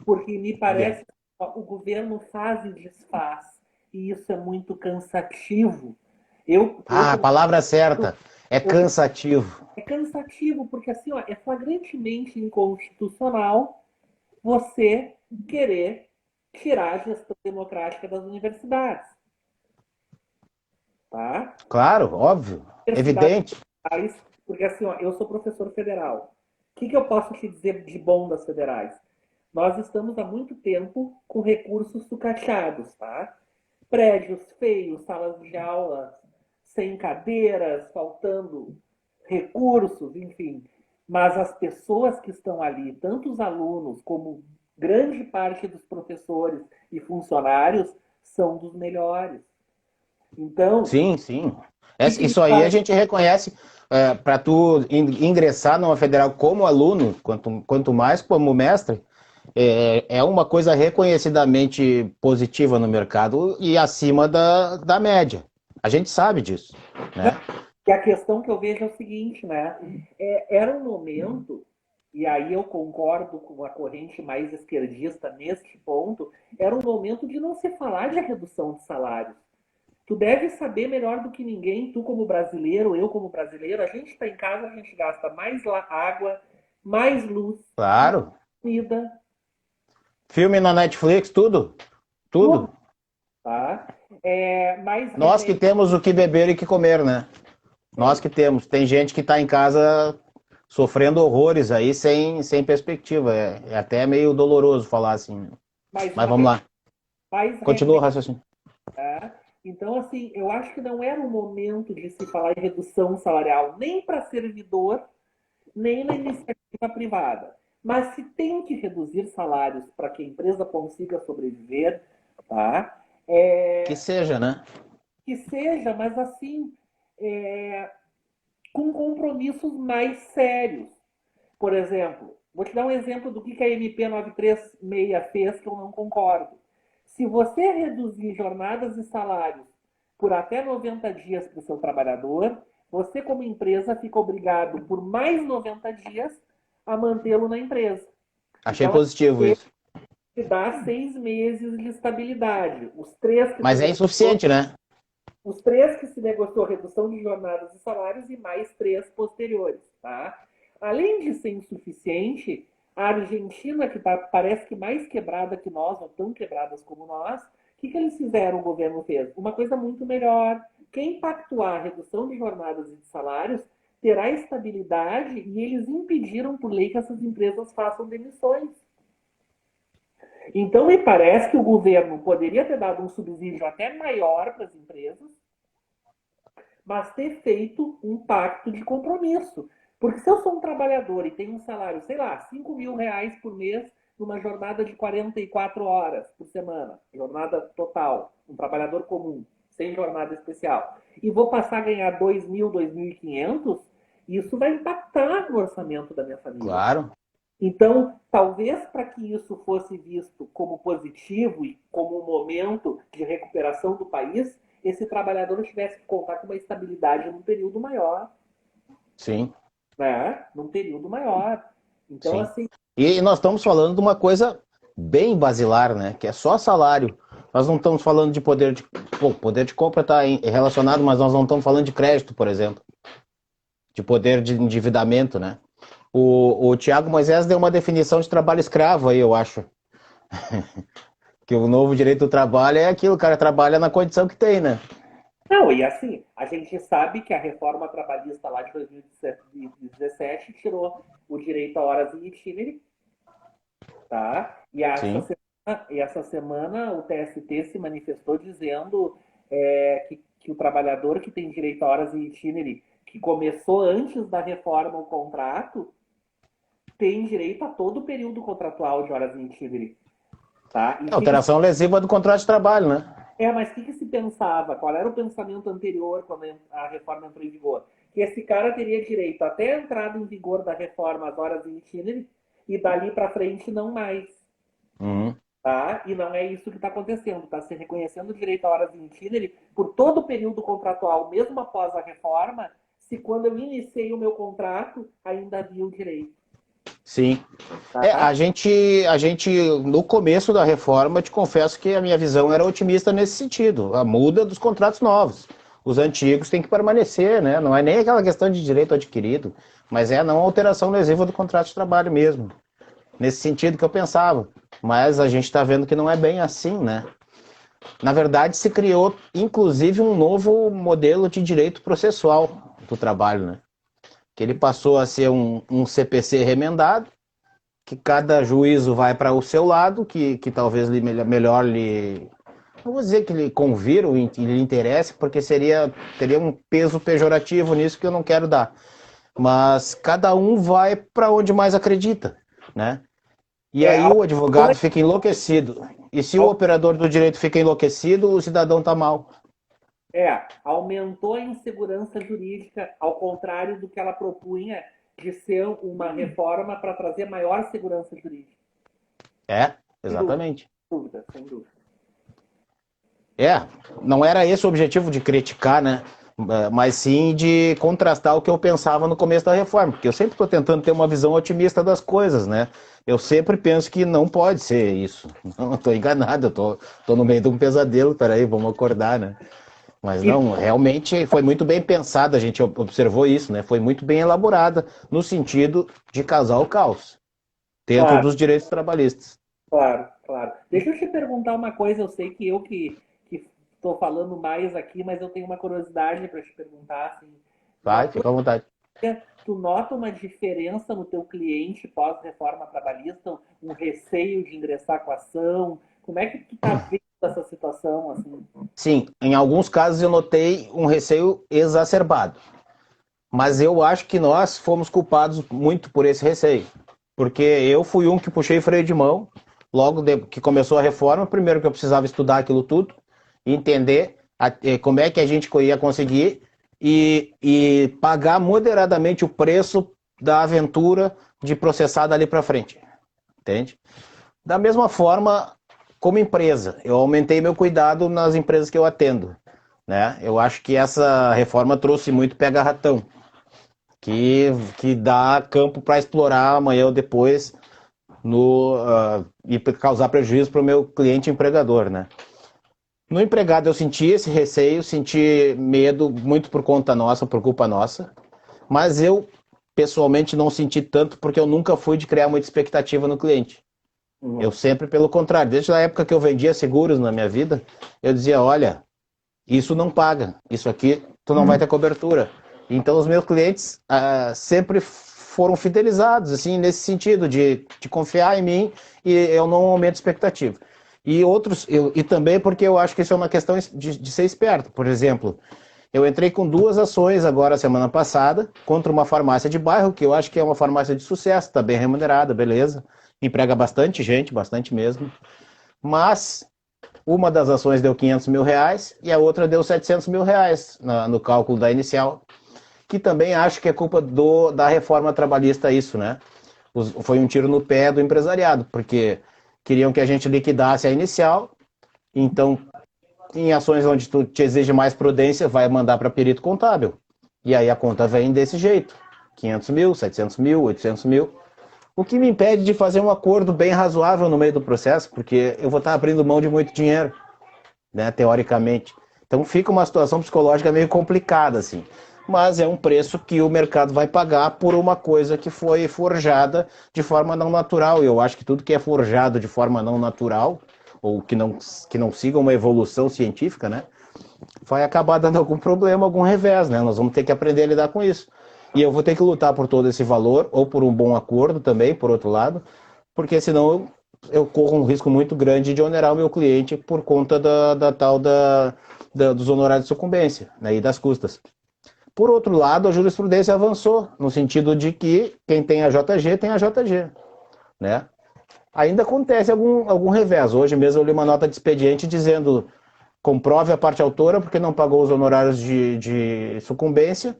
porque me Ninguém. parece que o governo faz e desfaz, e isso é muito cansativo. Ah, a Como palavra certa. É eu cansativo. É cansativo, porque assim, ó, é flagrantemente inconstitucional você querer tirar a gestão democrática das universidades, tá? Claro, óbvio. Universidades Evidente. federais, porque assim, ó, eu sou professor federal. O que, que eu posso te dizer de bom das federais? Nós estamos há muito tempo com recursos sucateados, tá? Prédios feios, salas de aula sem cadeiras, faltando recursos, enfim. Mas as pessoas que estão ali, tanto os alunos como grande parte dos professores e funcionários, são dos melhores. Então, Sim, sim. o que, que me Isso aí a parece? gente reconhece. Para tu ingressar numa federal como aluno, quanto mais como mestre, é uma coisa reconhecidamente positiva no mercado e acima da média. A gente sabe disso, Não, né? e a questão que eu vejo é o seguinte, né? Era um momento, e aí eu concordo com a corrente mais esquerdista neste ponto, era um momento de não se falar de redução de salários. Tu deve saber melhor do que ninguém, tu como brasileiro, eu como brasileiro, a gente está em casa, a gente gasta mais água, mais luz, mais Claro. comida, Filme na Netflix, tudo, tudo, tudo. tá? Mais Nós que remédio. temos o que beber e que comer, né? Nós Sim, que temos. Tem gente que está em casa sofrendo horrores aí sem perspectiva. É até meio doloroso falar assim. mais Mas uma vamos questão, lá. mais Continua o remédio. raciocínio. Tá? Então, assim, eu acho que não era o momento de se falar em redução salarial, nem para servidor, nem na iniciativa privada. Mas se tem que reduzir salários para que a empresa consiga sobreviver, tá? Que seja, né? Que seja, mas assim, é, com compromissos mais sérios. Por exemplo, vou te dar um exemplo do que a MP 936 fez que eu não concordo. Se você reduzir jornadas e salários por até 90 dias para o seu trabalhador, você, como empresa, fica obrigado por mais 90 dias a mantê-lo na empresa. Achei Então, positivo ele isso. te dá 6 meses de estabilidade. Os três que tu Mas é negociou, insuficiente, né? os três que se negociou redução de jornadas e salários e mais três posteriores, tá? Além de ser insuficiente, a Argentina, que parece que mais quebrada que nós, ou tão quebradas como nós, o que eles fizeram, o governo fez? Uma coisa muito melhor. Quem pactuar a redução de jornadas e de salários terá estabilidade e eles impediram por lei que essas empresas façam demissões. Então, me parece que o governo poderia ter dado um subsídio até maior para as empresas, mas ter feito um pacto de compromisso. Porque se eu sou um trabalhador e tenho um salário, sei lá, R$ 5.000 por mês, numa jornada de 44 horas por semana, jornada total, um trabalhador comum, sem jornada especial, e vou passar a ganhar 2.000, 2.500, isso vai impactar no orçamento da minha família. Claro. Então, talvez para que isso fosse visto como positivo e como um momento de recuperação do país, esse trabalhador tivesse que contar com uma estabilidade num período maior, Sim, né? Num período maior. Então, sim. assim, E nós estamos falando de uma coisa bem basilar, né? Que é só salário. Nós não estamos falando de poder de. Bom, poder de compra está relacionado, mas nós não estamos falando de crédito, por exemplo. De poder de endividamento, né? O Tiago Moisés deu uma definição de trabalho escravo aí, eu acho. Que o novo direito do trabalho é aquilo, o cara trabalha na condição que tem, né? não, e assim, a gente sabe que a reforma trabalhista lá de 2017 tirou o direito a horas em itinerário, tá? Sim. E essa semana o TST se manifestou dizendo que o trabalhador que tem direito a horas em itinerário, que começou antes da reforma o contrato, tem direito a todo o período contratual de horas em itinerário, tá? E É alteração lesiva do contrato de trabalho, né? mas o que se pensava? Qual era o pensamento anterior quando a reforma entrou em vigor? que esse cara teria direito até a entrada em vigor da reforma às horas in itinere e dali para frente não mais. Uhum. Tá? E não é isso que está acontecendo. Está se reconhecendo o direito a horas in itinere por todo o período contratual, mesmo após a reforma, se quando eu iniciei o meu contrato ainda havia o direito. Sim. Tá? A gente, no começo da reforma, te confesso que a minha visão era otimista nesse sentido. A muda dos contratos novos. Os antigos têm que permanecer, né? Não é nem aquela questão de direito adquirido, mas é a não alteração lesiva do contrato de trabalho mesmo. Nesse sentido que eu pensava. Mas a gente está vendo que não é bem assim, né? Na verdade, se criou, inclusive, um novo modelo de direito processual do trabalho, né? Que ele passou a ser um CPC remendado, que cada juízo vai para o seu lado, que talvez melhor lhe... Não vou dizer que lhe convira ou lhe interesse, porque teria um peso pejorativo nisso que eu não quero dar. Mas cada um vai para onde mais acredita, né? E É, aí o advogado fica enlouquecido. E se o operador do direito fica enlouquecido, o cidadão está mal. aumentou a insegurança jurídica, ao contrário do que ela propunha de ser uma reforma para trazer maior segurança jurídica. É, Sem exatamente. dúvida, sem dúvida. É, não era esse o objetivo de criticar, né? Mas sim de contrastar o que eu pensava no começo da reforma, porque eu sempre estou tentando ter uma visão otimista das coisas, né? Eu sempre penso que não pode ser isso. Não, estou enganado, tô no meio de um pesadelo, peraí, vamos acordar, né? Mas E, não, realmente foi muito bem pensada, a gente observou isso, né? Foi muito bem elaborada no sentido de causar o caos dentro claro, dos direitos trabalhistas. claro, claro. Deixa eu te perguntar uma coisa, eu sei que eu que estou falando mais aqui, mas eu tenho uma curiosidade para te perguntar, assim, na Vai, fica à vontade. tu nota uma diferença no teu cliente pós-reforma trabalhista, um receio de ingressar com a ação? Como é que tu tá vendo essa situação, assim? Sim, em alguns casos eu notei um receio exacerbado, mas eu acho que nós fomos culpados muito por esse receio, porque eu fui um que puxei freio de mão logo que começou a reforma, primeiro que eu precisava estudar aquilo tudo, entender como é que a gente ia conseguir e pagar moderadamente o preço da aventura de processar dali para frente, entende? Da mesma forma, como empresa, eu aumentei meu cuidado nas empresas que eu atendo, né? Eu acho que essa reforma trouxe muito pega-ratão, que dá campo para explorar amanhã ou depois e causar prejuízo para o meu cliente empregador, né? No empregado eu senti esse receio, senti medo muito por conta nossa, por culpa nossa, mas eu pessoalmente não senti tanto porque eu nunca fui de criar muita expectativa no cliente. Eu Uhum. sempre, pelo contrário, desde a época que eu vendia seguros na minha vida, eu dizia, olha, isso não paga, isso aqui tu não vai ter cobertura. Então os meus clientes sempre foram fidelizados, assim, nesse sentido de confiar em mim e eu não aumento expectativa. E outros, e também porque eu acho que isso é uma questão de ser esperto. Por exemplo, eu entrei com 2 ações agora semana passada contra uma farmácia de bairro, que eu acho que é uma farmácia de sucesso, está bem remunerada, beleza. Emprega bastante gente, bastante mesmo. Mas uma das ações deu 500 mil reais e a outra deu 700 mil reais no cálculo da inicial, que também acho que é culpa da reforma trabalhista isso, né? Foi um tiro no pé do empresariado, porque queriam que a gente liquidasse a inicial, então em ações onde tu te exige mais prudência, vai mandar para perito contábil. E aí a conta vem desse jeito, 500 mil, 700 mil, 800 mil. O que me impede de fazer um acordo bem razoável no meio do processo, porque eu vou estar abrindo mão de muito dinheiro, né, teoricamente. Então fica uma situação psicológica meio complicada, assim. Mas é um preço que o mercado vai pagar por uma coisa que foi forjada de forma não natural. E eu acho que tudo que é forjado de forma não natural, ou que não siga uma evolução científica, né, vai acabar dando algum problema, algum revés, né? Nós vamos ter que aprender a lidar com isso. E eu vou ter que lutar por todo esse valor, ou por um bom acordo também, por outro lado, porque senão eu corro um risco muito grande de onerar o meu cliente por conta da tal dos honorários de sucumbência, né, e das custas. Por outro lado, a jurisprudência avançou, no sentido de que quem tem a JG tem a JG, né? Ainda acontece algum revés. Hoje mesmo eu li uma nota de expediente dizendo comprove a parte autora porque não pagou os honorários de sucumbência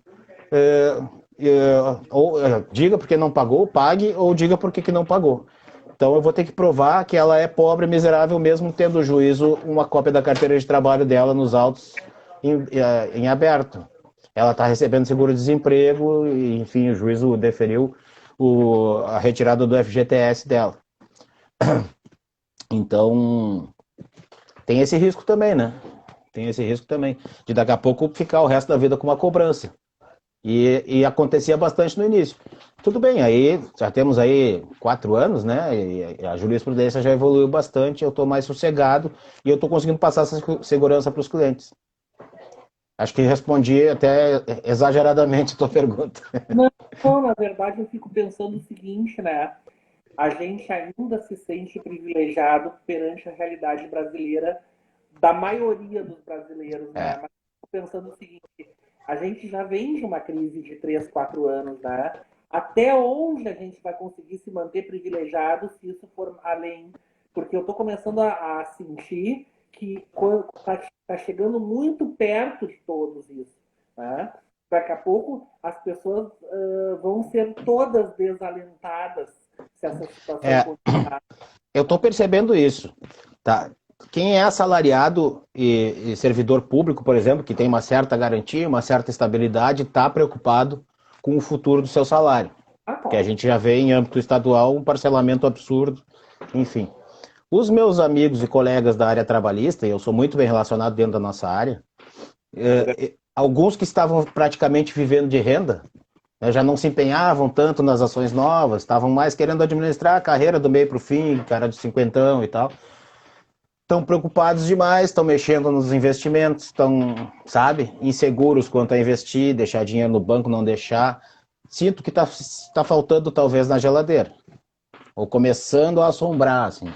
diga porque não pagou, pague, ou diga porque que não pagou. Então eu vou ter que provar que ela é pobre, miserável, mesmo tendo o juízo uma cópia da carteira de trabalho dela nos autos em aberto. Ela está recebendo seguro-desemprego e, enfim, o juízo deferiu a retirada do FGTS dela. Então, tem esse risco também, né? Tem esse risco também, de daqui a pouco ficar o resto da vida com uma cobrança. E acontecia bastante no início. Tudo bem, aí já temos aí 4 anos, né? E a jurisprudência já evoluiu bastante, eu estou mais sossegado e eu estou conseguindo passar essa segurança para os clientes. Acho que respondi até exageradamente a tua pergunta. Não, na verdade eu fico pensando o seguinte, né? A gente ainda se sente privilegiado perante a realidade brasileira, da maioria dos brasileiros, né? É, Mas eu fico pensando o seguinte, a gente já vem de uma crise de 3, 4 anos, né? Até onde a gente vai conseguir se manter privilegiado se isso for além? Porque eu estou começando a sentir que está chegando muito perto de todos isso, né? Daqui a pouco as pessoas vão ser todas desalentadas se essa situação é, continuar. eu estou percebendo isso. Tá? Quem é assalariado e servidor público, por exemplo, que tem uma certa garantia, uma certa estabilidade, está preocupado com o futuro do seu salário. Ah, Que a tá. gente já vê em âmbito estadual um parcelamento absurdo, enfim. Os meus amigos e colegas da área trabalhista, e eu sou muito bem relacionado dentro da nossa área, alguns que estavam praticamente vivendo de renda, né, já não se empenhavam tanto nas ações novas, estavam mais querendo administrar a carreira do meio para o fim, cara de cinquentão e tal. Estão preocupados demais, estão mexendo nos investimentos, estão, sabe, inseguros quanto a investir, deixar dinheiro no banco, não deixar. Sinto que tá faltando talvez na geladeira, ou começando a assombrar, assim.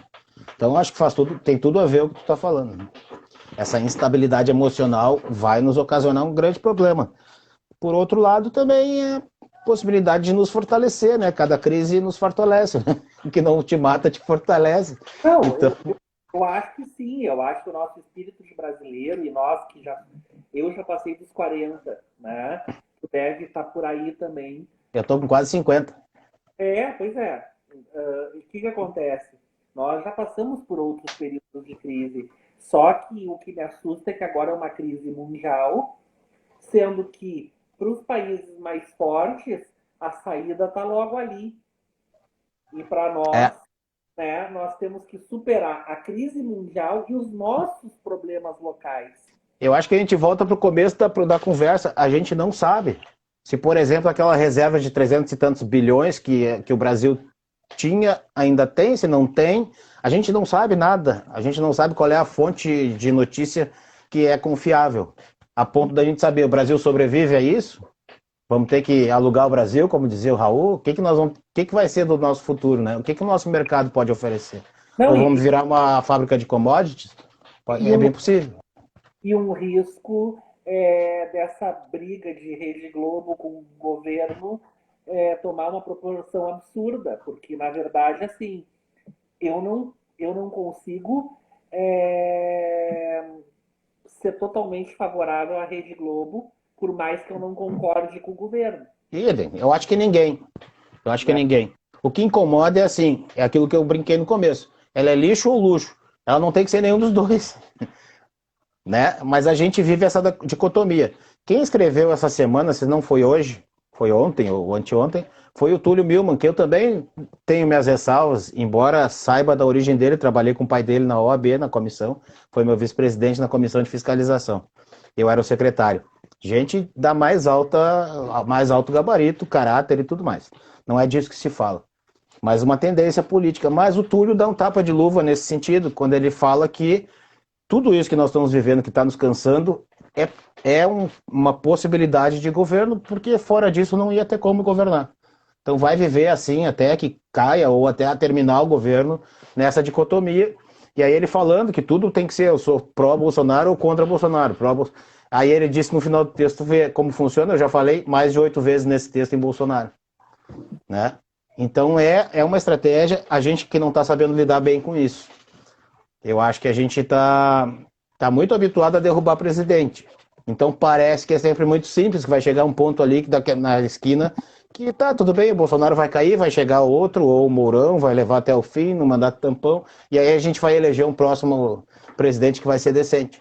Então acho que tem tudo a ver com o que tu está falando, né? Essa instabilidade emocional vai nos ocasionar um grande problema. Por outro lado, também é possibilidade de nos fortalecer, né? Cada crise nos fortalece, né? O que não te mata te fortalece. Não, Então, eu acho que sim, eu acho que o nosso espírito de brasileiro e nós que já. Eu já passei dos 40, né? Tu deve estar por aí também. eu estou com quase 50. Pois é. O que que acontece? Nós já passamos por outros períodos de crise. Só que o que me assusta é que agora é uma crise mundial, sendo que para os países mais fortes a saída está logo ali. E para nós, É, né, nós temos que superar a crise mundial e os nossos problemas locais. eu acho que a gente volta para o começo da conversa. A gente não sabe se, por exemplo, aquela reserva de 300 e tantos bilhões que o Brasil tinha, ainda tem, se não tem, a gente não sabe nada. A gente não sabe qual é a fonte de notícia que é confiável. A ponto da gente saber, o Brasil sobrevive a isso? Vamos ter que alugar o Brasil, como dizia o Raul? O que vai ser do nosso futuro, né? O nosso mercado pode oferecer? Não, Ou vamos virar uma fábrica de commodities? e, É um, bem possível. e um risco dessa briga de Rede Globo com o governo tomar uma proporção absurda, porque, na verdade, assim, eu não consigo ser totalmente favorável à Rede Globo, por mais que eu não concorde com o governo. Idem, eu acho que ninguém. Eu acho que Né? ninguém. O que incomoda é assim, é aquilo que eu brinquei no começo. Ela é lixo ou luxo? Ela não tem que ser nenhum dos dois, né? Mas a gente vive essa dicotomia. Quem escreveu essa semana, se não foi hoje, foi ontem ou anteontem, foi o Túlio Milman, que eu também tenho minhas ressalvas, embora saiba da origem dele, trabalhei com o pai dele na OAB, na comissão, foi meu vice-presidente na comissão de fiscalização. Eu era o secretário. Gente da mais alto gabarito, caráter e tudo mais. Não é disso que se fala. Mas uma tendência política. Mas o Túlio dá um tapa de luva nesse sentido, quando ele fala que tudo isso que nós estamos vivendo, que está nos cansando, uma possibilidade de governo, porque fora disso não ia ter como governar. Então vai viver assim até que caia ou até terminar o governo nessa dicotomia. E aí ele falando que tudo tem que ser, eu sou pró-Bolsonaro ou contra Bolsonaro. Aí ele disse no final do texto, vê como funciona, eu já falei mais de 8 vezes nesse texto em Bolsonaro. Né? Então é uma estratégia, a gente que não está sabendo lidar bem com isso. Eu acho que a gente tá muito habituado a derrubar presidente. Então parece que é sempre muito simples, que vai chegar um ponto ali que na esquina que tá, tudo bem, o Bolsonaro vai cair, vai chegar outro, ou o Mourão vai levar até o fim, no mandato tampão, e aí a gente vai eleger um próximo presidente que vai ser decente.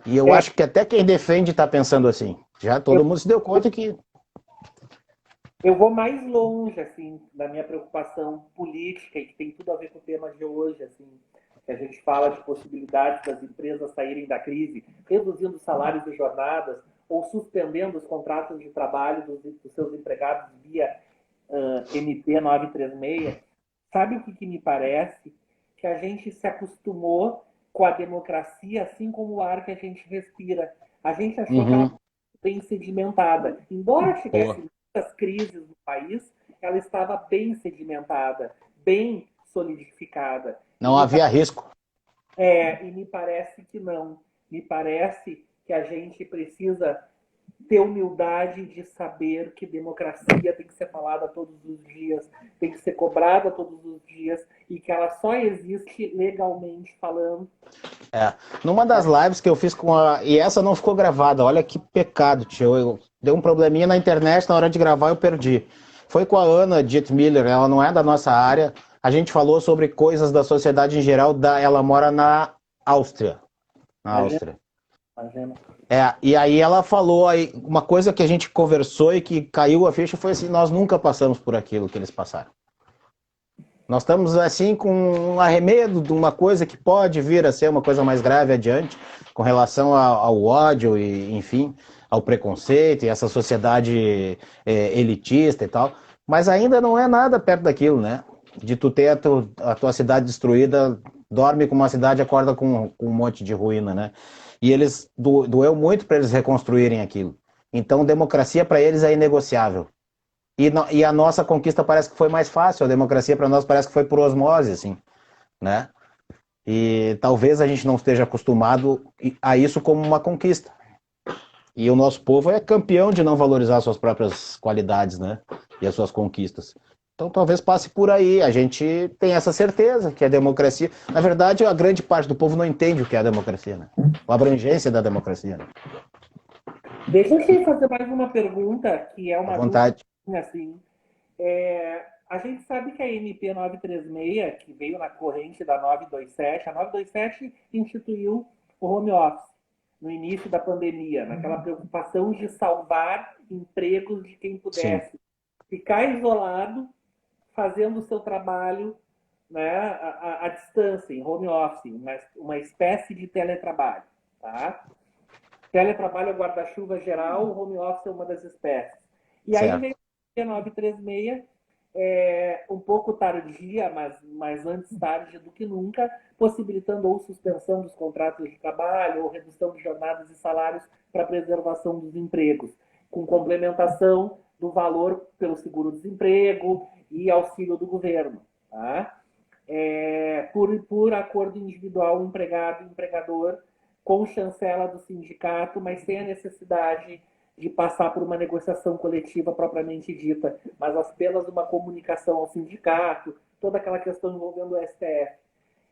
E eu É, acho que até quem defende está pensando assim. Já eu, todo mundo se deu conta que. eu vou mais longe, assim, da minha preocupação política, e que tem tudo a ver com o tema de hoje, assim, que a gente fala de possibilidades das empresas saírem da crise, reduzindo salários e jornadas, ou suspendendo os contratos de trabalho dos seus empregados via MP 936. Sabe o que me parece? Que a gente se acostumou com a democracia, assim como o ar que a gente respira. A gente achou que ela Uhum. estava bem sedimentada. Embora tivesse Boa. muitas crises no país, ela estava bem sedimentada, bem solidificada. E Não havia risco. me parece que não. Me parece que a gente precisa ter humildade de saber que democracia tem que ser falada todos os dias, tem que ser cobrada todos os dias e que ela só existe legalmente falando. É. Numa das lives que eu fiz com a. E essa não ficou gravada, olha que pecado, tio. Deu um probleminha na internet, na hora de gravar eu perdi. Foi com a Ana Dietmiller, ela não é da nossa área. A gente falou sobre coisas da sociedade em geral. Ela mora na Áustria. Na Imagina, Áustria. imagina. E aí ela falou aí, uma coisa que a gente conversou e que caiu a ficha foi assim, nós nunca passamos por aquilo que eles passaram. Nós estamos assim com um arremedo de uma coisa que pode vir a ser uma coisa mais grave adiante, com relação ao ódio e, enfim, ao preconceito e essa sociedade elitista e tal. Mas ainda não é nada perto daquilo, né? De tu ter a tua cidade destruída, dorme com uma cidade, acorda com um monte de ruína, né? E eles doeu muito para eles reconstruírem aquilo. Então, democracia para eles é inegociável. E a nossa conquista parece que foi mais fácil, a democracia para nós parece que foi por osmose, assim, né? E talvez a gente não esteja acostumado a isso como uma conquista. E o nosso povo é campeão de não valorizar suas próprias qualidades, né? E as suas conquistas. Então talvez passe por aí. A gente tem essa certeza que a democracia. Na verdade, a grande parte do povo não entende o que é a democracia, né? A abrangência da democracia, né? Deixa eu te fazer mais uma pergunta, que é À uma dúvida, vontade. assim. A gente sabe que a MP 936, que veio na corrente da 927, a 927 instituiu o home office no início da pandemia, naquela preocupação de salvar empregos de quem Sim, pudesse ficar isolado, fazendo o seu trabalho, né, à distância, em home office, uma espécie de teletrabalho. Tá? Teletrabalho é guarda-chuva geral, o home office é uma das espécies. E aí veio certo. a 936, um pouco tardia, mas antes tarde do que nunca, possibilitando ou suspensão dos contratos de trabalho, ou redução de jornadas e salários para preservação dos empregos, com complementação do valor pelo seguro-desemprego e auxílio do governo. Tá? Por acordo individual, empregado e empregador, com chancela do sindicato, mas sem a necessidade de passar por uma negociação coletiva propriamente dita, mas apenas uma comunicação ao sindicato, toda aquela questão envolvendo o STF.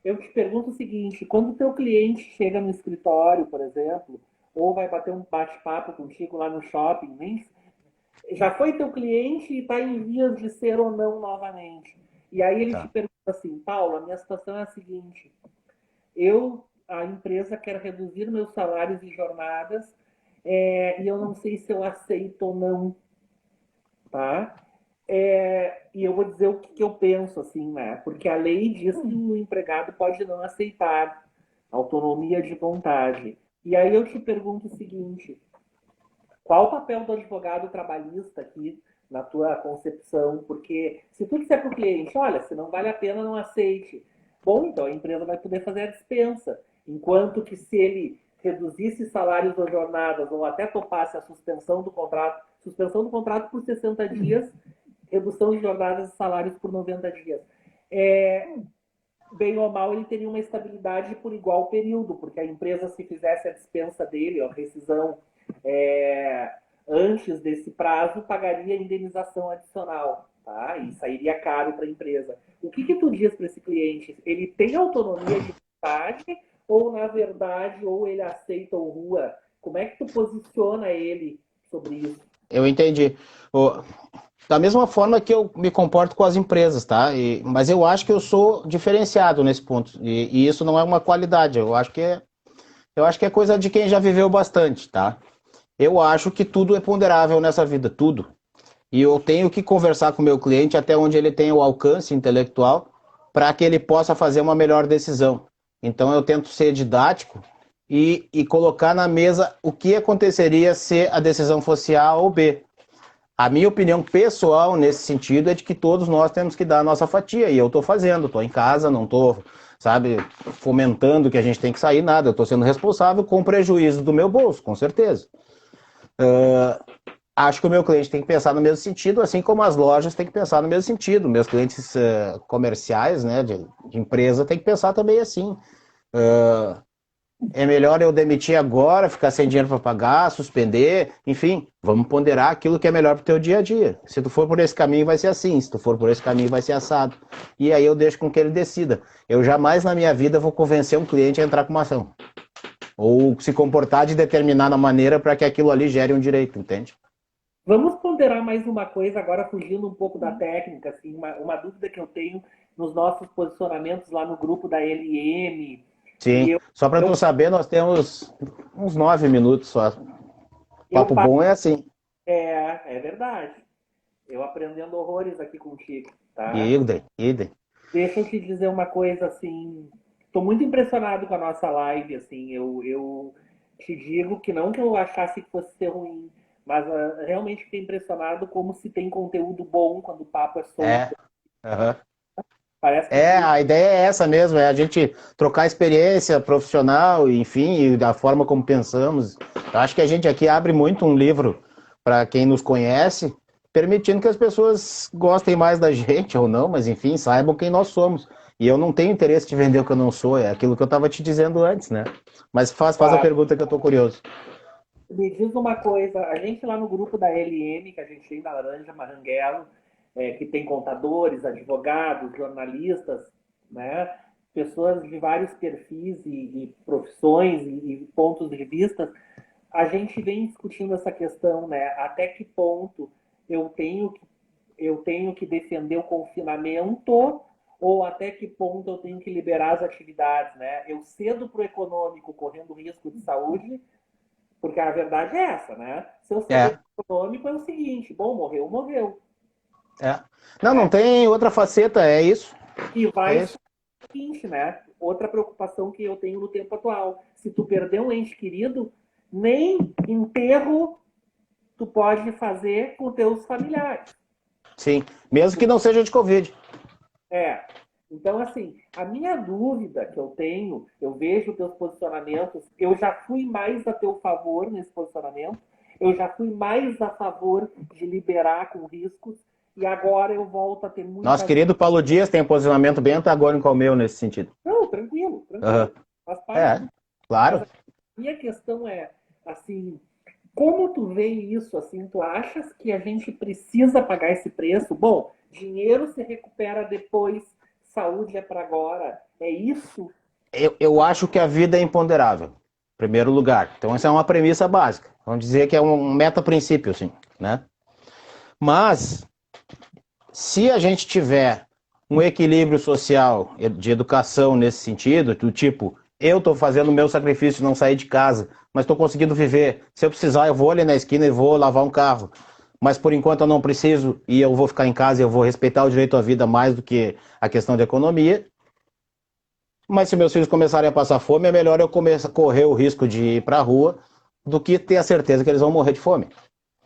Eu te pergunto o seguinte: quando o teu cliente chega no escritório, por exemplo, ou vai bater um bate-papo contigo lá no shopping, nem já foi teu cliente e está em vias de ser ou não novamente. E aí ele te Tá. pergunta assim: Paulo, a minha situação é a seguinte, a empresa quer reduzir meus salários e jornadas, e eu não sei se eu aceito ou não, tá? E eu vou dizer o que eu penso, assim, né? Porque a lei diz que o empregado pode não aceitar autonomia de vontade. E aí eu te pergunto o seguinte: qual o papel do advogado trabalhista aqui na tua concepção? Porque se tu disser para o cliente, olha, se não vale a pena, não aceite. Bom, então a empresa vai poder fazer a dispensa. Enquanto que se ele reduzisse salários ou jornadas, ou até topasse a suspensão do contrato por 60 dias, redução de jornadas e salários por 90 dias. Bem ou mal, ele teria uma estabilidade por igual período, porque a empresa, se fizesse a dispensa dele, a rescisão, é, antes desse prazo, pagaria indenização adicional, tá? E sairia caro para a empresa. O que tu diz para esse cliente? Ele tem autonomia de vontade ou, na verdade, ou ele aceita o RUA Como é que tu posiciona ele sobre isso? Eu entendi. Da mesma forma que eu me comporto com as empresas, tá? Mas eu acho que eu sou diferenciado nesse ponto. E isso não é uma qualidade. Eu acho que é coisa de quem já viveu bastante, tá? Eu acho que tudo é ponderável nessa vida, tudo. E eu tenho que conversar com o meu cliente até onde ele tem o alcance intelectual para que ele possa fazer uma melhor decisão. Então eu tento ser didático e colocar na mesa o que aconteceria se a decisão fosse A ou B. A minha opinião pessoal nesse sentido é de que todos nós temos que dar a nossa fatia, e eu estou fazendo, estou em casa, não estou, sabe, fomentando que a gente tem que sair, nada, eu estou sendo responsável com o prejuízo do meu bolso, com certeza. Acho que o meu cliente tem que pensar no mesmo sentido, assim como as lojas têm que pensar no mesmo sentido, meus clientes comerciais, né, de empresa, têm que pensar também assim. É melhor eu demitir agora, ficar sem dinheiro para pagar, suspender, enfim, vamos ponderar aquilo que é melhor para o teu dia a dia. Se tu for por esse caminho, vai ser assim, se tu for por esse caminho, vai ser assado. E aí eu deixo com que ele decida. Eu jamais na minha vida vou convencer um cliente a entrar com uma ação. Ou se comportar de determinada maneira para que aquilo ali gere um direito, entende? Vamos ponderar mais uma coisa, agora fugindo um pouco da técnica, assim, uma dúvida que eu tenho nos nossos posicionamentos lá no grupo da LM, e Sim, só para tu saber, nós temos uns 9 minutos só. eu Papo bom é assim. é verdade. Eu aprendendo horrores aqui contigo, tá? Idem, idem. Deixa eu te dizer uma coisa, assim, tô muito impressionado com a nossa live, assim, eu te digo que não que eu achasse que fosse ser ruim, mas realmente fiquei impressionado como se tem conteúdo bom quando o papo é É. solto. Aham. Parece que É, flui. a ideia é essa mesmo, é a gente trocar experiência profissional, enfim, e da forma como pensamos. Eu acho que a gente aqui abre muito um livro para quem nos conhece, permitindo que as pessoas gostem mais da gente ou não, mas enfim, saibam quem nós somos. E eu não tenho interesse de vender o que eu não sou, é aquilo que eu estava te dizendo antes, né? Mas faz a Claro. pergunta que eu tô curioso. Me diz uma coisa, a gente lá no grupo da LM, que a gente tem da Laranja Maranguelo, que tem contadores, advogados, jornalistas, né? Pessoas de vários perfis e profissões e pontos de vista, a gente vem discutindo essa questão, né? Até que ponto eu tenho que, eu tenho que defender o confinamento ou até que ponto eu tenho que liberar as atividades, né? Eu cedo para o econômico correndo risco de saúde, porque a verdade é essa, né? Se eu ceder É, para o econômico é o seguinte, bom, morreu, morreu. é. Não, Né? não tem outra faceta, é isso. E É vai ser isso. o seguinte, né? Outra preocupação que eu tenho no tempo atual. Se tu perder um ente querido, nem enterro tu pode fazer com teus familiares. Sim, mesmo que não seja de Covid. É. Então, assim, a minha dúvida que eu tenho, eu vejo teus posicionamentos, eu já fui mais a teu favor nesse posicionamento, eu já fui mais a favor de liberar com riscos, e agora eu volto a ter Nosso muita. querido Paulo Dias tem um posicionamento bem antagônico ao meu nesse sentido. Não, tranquilo, Aham. tranquilo. Faz parte. É, Mas claro. a minha questão é, assim, como tu vê isso, assim, tu achas que a gente precisa pagar esse preço? Bom, dinheiro se recupera depois, saúde é para agora. É isso? Eu acho que a vida é imponderável, em primeiro lugar. Então, essa é uma premissa básica. Vamos dizer que é um meta-princípio, assim, né? Mas, se a gente tiver um equilíbrio social de educação nesse sentido, do tipo, eu estou fazendo o meu sacrifício de não sair de casa, mas estou conseguindo viver. Se eu precisar, eu vou ali na esquina e vou lavar um carro. Mas por enquanto eu não preciso e eu vou ficar em casa e eu vou respeitar o direito à vida mais do que a questão de economia. Mas se meus filhos começarem a passar fome, é melhor eu começar a correr o risco de ir para a rua do que ter a certeza que eles vão morrer de fome.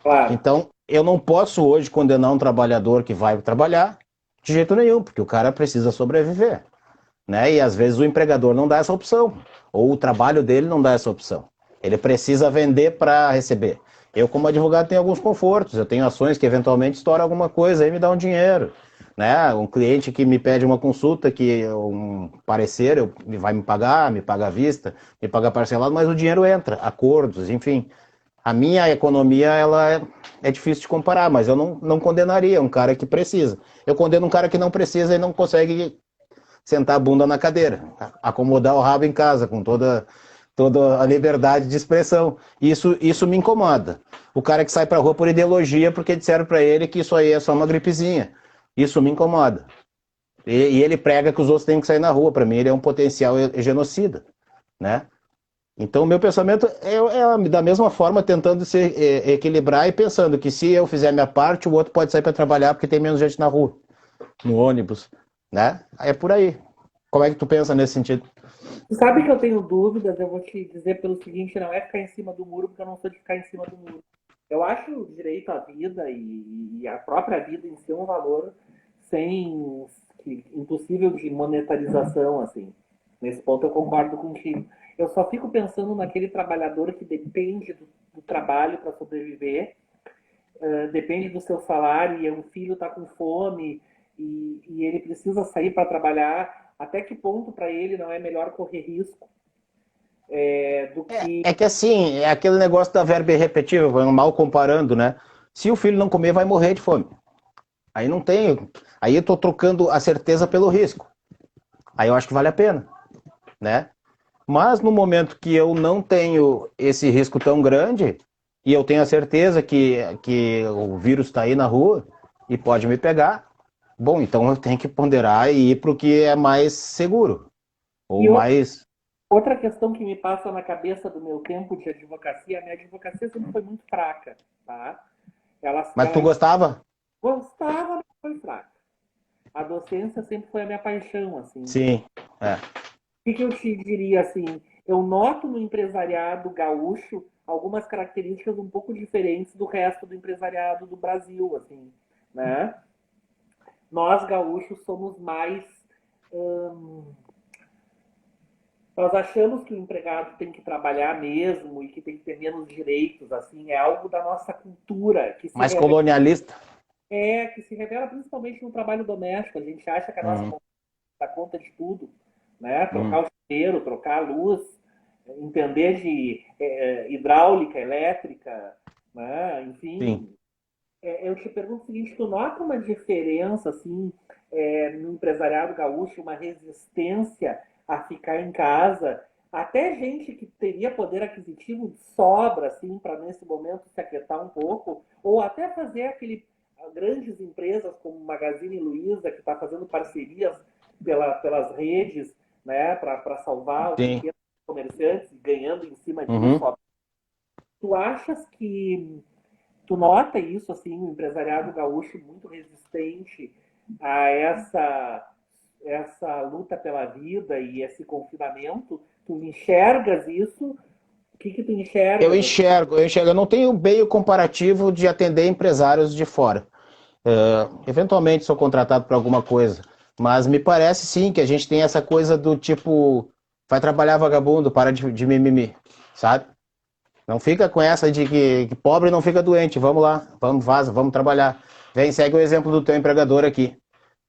Claro. Então, eu não posso hoje condenar um trabalhador que vai trabalhar de jeito nenhum, porque o cara precisa sobreviver, né? E às vezes o empregador não dá essa opção, ou o trabalho dele não dá essa opção. Ele precisa vender para receber. Eu, como advogado, tenho alguns confortos. Eu tenho ações que eventualmente estouram alguma coisa e me dá um dinheiro. Né? Um cliente que me pede uma consulta, que um parecer, vai me paga à vista, me paga parcelado, mas o dinheiro entra, acordos, enfim. A minha economia é difícil de comparar, mas eu não condenaria um cara que precisa. Eu condeno um cara que não precisa e não consegue sentar a bunda na cadeira, acomodar o rabo em casa com toda toda a liberdade de expressão. Isso me incomoda. O cara que sai pra rua por ideologia porque disseram pra ele que isso aí é só uma gripezinha. Isso me incomoda. E ele prega que os outros têm que sair na rua. Para mim, ele é um potencial genocida, né? Então, o meu pensamento é da mesma forma, tentando se equilibrar e pensando que se eu fizer a minha parte, o outro pode sair para trabalhar porque tem menos gente na rua, no ônibus, né? É por aí. Como é que tu pensa nesse sentido? Tu sabe que eu tenho dúvidas, eu vou te dizer pelo seguinte, não é ficar em cima do muro, porque eu não sou de ficar em cima do muro. Eu acho o direito à vida e a própria vida em si um valor sem impossível de monetarização, assim. Nesse ponto eu concordo contigo. Eu só fico pensando naquele trabalhador que depende do trabalho para sobreviver, depende do seu salário e o filho está com fome e ele precisa sair para trabalhar. Até que ponto para ele não é melhor correr risco do que. É que assim, é aquele negócio da verba irrepetível, mal comparando, né? Se o filho não comer, vai morrer de fome. Aí não tem. Aí eu tô trocando a certeza pelo risco. Aí eu acho que vale a pena, né? Mas no momento que eu não tenho esse risco tão grande, e eu tenho a certeza que o vírus está aí na rua e pode me pegar, bom, então eu tenho que ponderar e ir para o que é mais seguro. Ou E mais. outra questão que me passa na cabeça do meu tempo de advocacia, a minha advocacia sempre foi muito fraca, tá? Mas tu Ela gostava? gostava, mas foi fraca. A docência sempre foi a minha paixão, assim. Sim. É. O que eu te diria assim? Eu noto no empresariado gaúcho algumas características um pouco diferentes do resto do empresariado do Brasil, assim, né? Nós gaúchos somos mais nós achamos que o empregado tem que trabalhar mesmo e que tem que ter menos direitos, assim, é algo da nossa cultura que se Mais revela, colonialista? que se revela principalmente no trabalho doméstico. A gente acha que a nossa Uhum. mulher dá conta de tudo, né? Uhum. Trocar o chuveiro, trocar a luz, entender de hidráulica, elétrica, né? Sim. Enfim. Eu te pergunto o seguinte, tu nota uma diferença, assim, no empresariado gaúcho, uma resistência a ficar em casa, até gente que teria poder aquisitivo de sobra, assim, para nesse momento se aquietar um pouco, ou até fazer grandes empresas como Magazine Luiza, que está fazendo parcerias pelas redes, né, para salvar os Sim. pequenos comerciantes, ganhando em cima disso. Uhum. Ó. Tu achas que tu nota isso, assim, o empresariado gaúcho muito resistente a essa luta pela vida e esse confinamento? Tu enxergas isso? O que tu Eu enxergas? enxergo, eu enxergo. Eu não tenho meio comparativo de atender empresários de fora. Eventualmente sou contratado para alguma coisa, mas me parece sim que a gente tem essa coisa do tipo, vai trabalhar vagabundo, para de mimimi, sabe? Não fica com essa de que pobre não fica doente, vamos lá, vamos, vaza, vamos trabalhar. Vem, segue o exemplo do teu empregador aqui,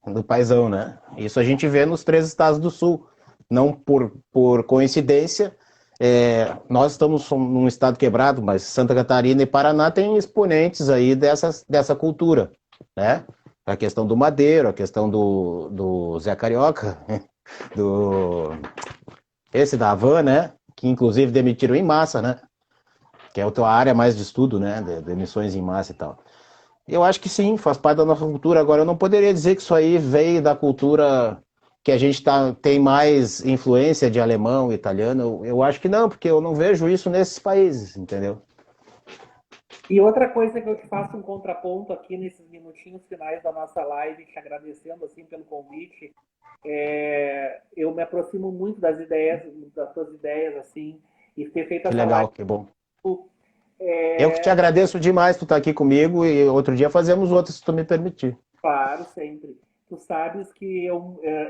do paizão, né? Isso a gente vê nos 3 estados do sul. Não por coincidência, nós estamos num estado quebrado, mas Santa Catarina e Paraná têm exponentes aí dessa cultura, né? A questão do Madeiro, a questão do Zé Carioca, do esse da Havan, né? Que inclusive demitiram em massa, né? Que é a tua área mais de estudo, né? De emissões em massa e tal. Eu acho que sim, faz parte da nossa cultura. Agora, eu não poderia dizer que isso aí veio da cultura que a gente tem mais influência de alemão, italiano. Eu acho que não, porque eu não vejo isso nesses países, entendeu? E outra coisa que eu te faço um contraponto aqui nesses minutinhos finais da nossa live, te agradecendo assim pelo convite, eu me aproximo muito das tuas ideias assim, e ter feito Que essa live. legal, que bom. Eu que te agradeço demais por estar aqui comigo e outro dia fazemos outra, se tu me permitir. Claro, sempre. Tu sabes que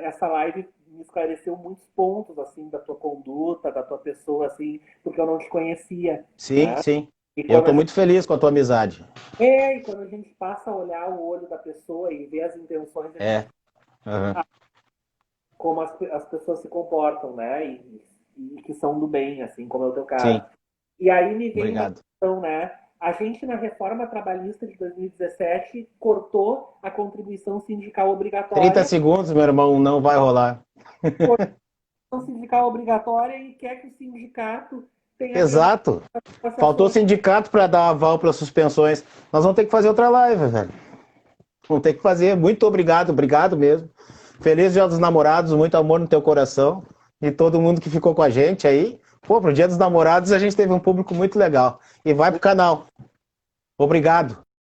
essa live me esclareceu muitos pontos assim da tua conduta, da tua pessoa assim, porque eu não te conhecia, Sim, né? sim. E Eu quando a estou gente, muito feliz com a tua amizade. e quando a gente passa a olhar o olho da pessoa e ver as intenções, a gente É. Uhum. como as pessoas se comportam, né? E que são do bem, assim como é o teu caso. Sim, E aí me vem uma obrigado. questão, né? A gente, na reforma trabalhista de 2017, cortou a contribuição sindical 30 obrigatória. segundos, meu irmão, não vai rolar. sindical obrigatória e quer que o sindicato tenha Exato. Faltou sindicato para dar aval para suspensões. Nós vamos ter que fazer outra live, velho. Vamos ter que fazer. Muito obrigado, obrigado mesmo. Feliz Dia dos Namorados, muito amor no teu coração. E todo mundo que ficou com a gente aí. Pô, pro Dia dos Namorados a gente teve um público muito legal. E vai pro canal. Obrigado.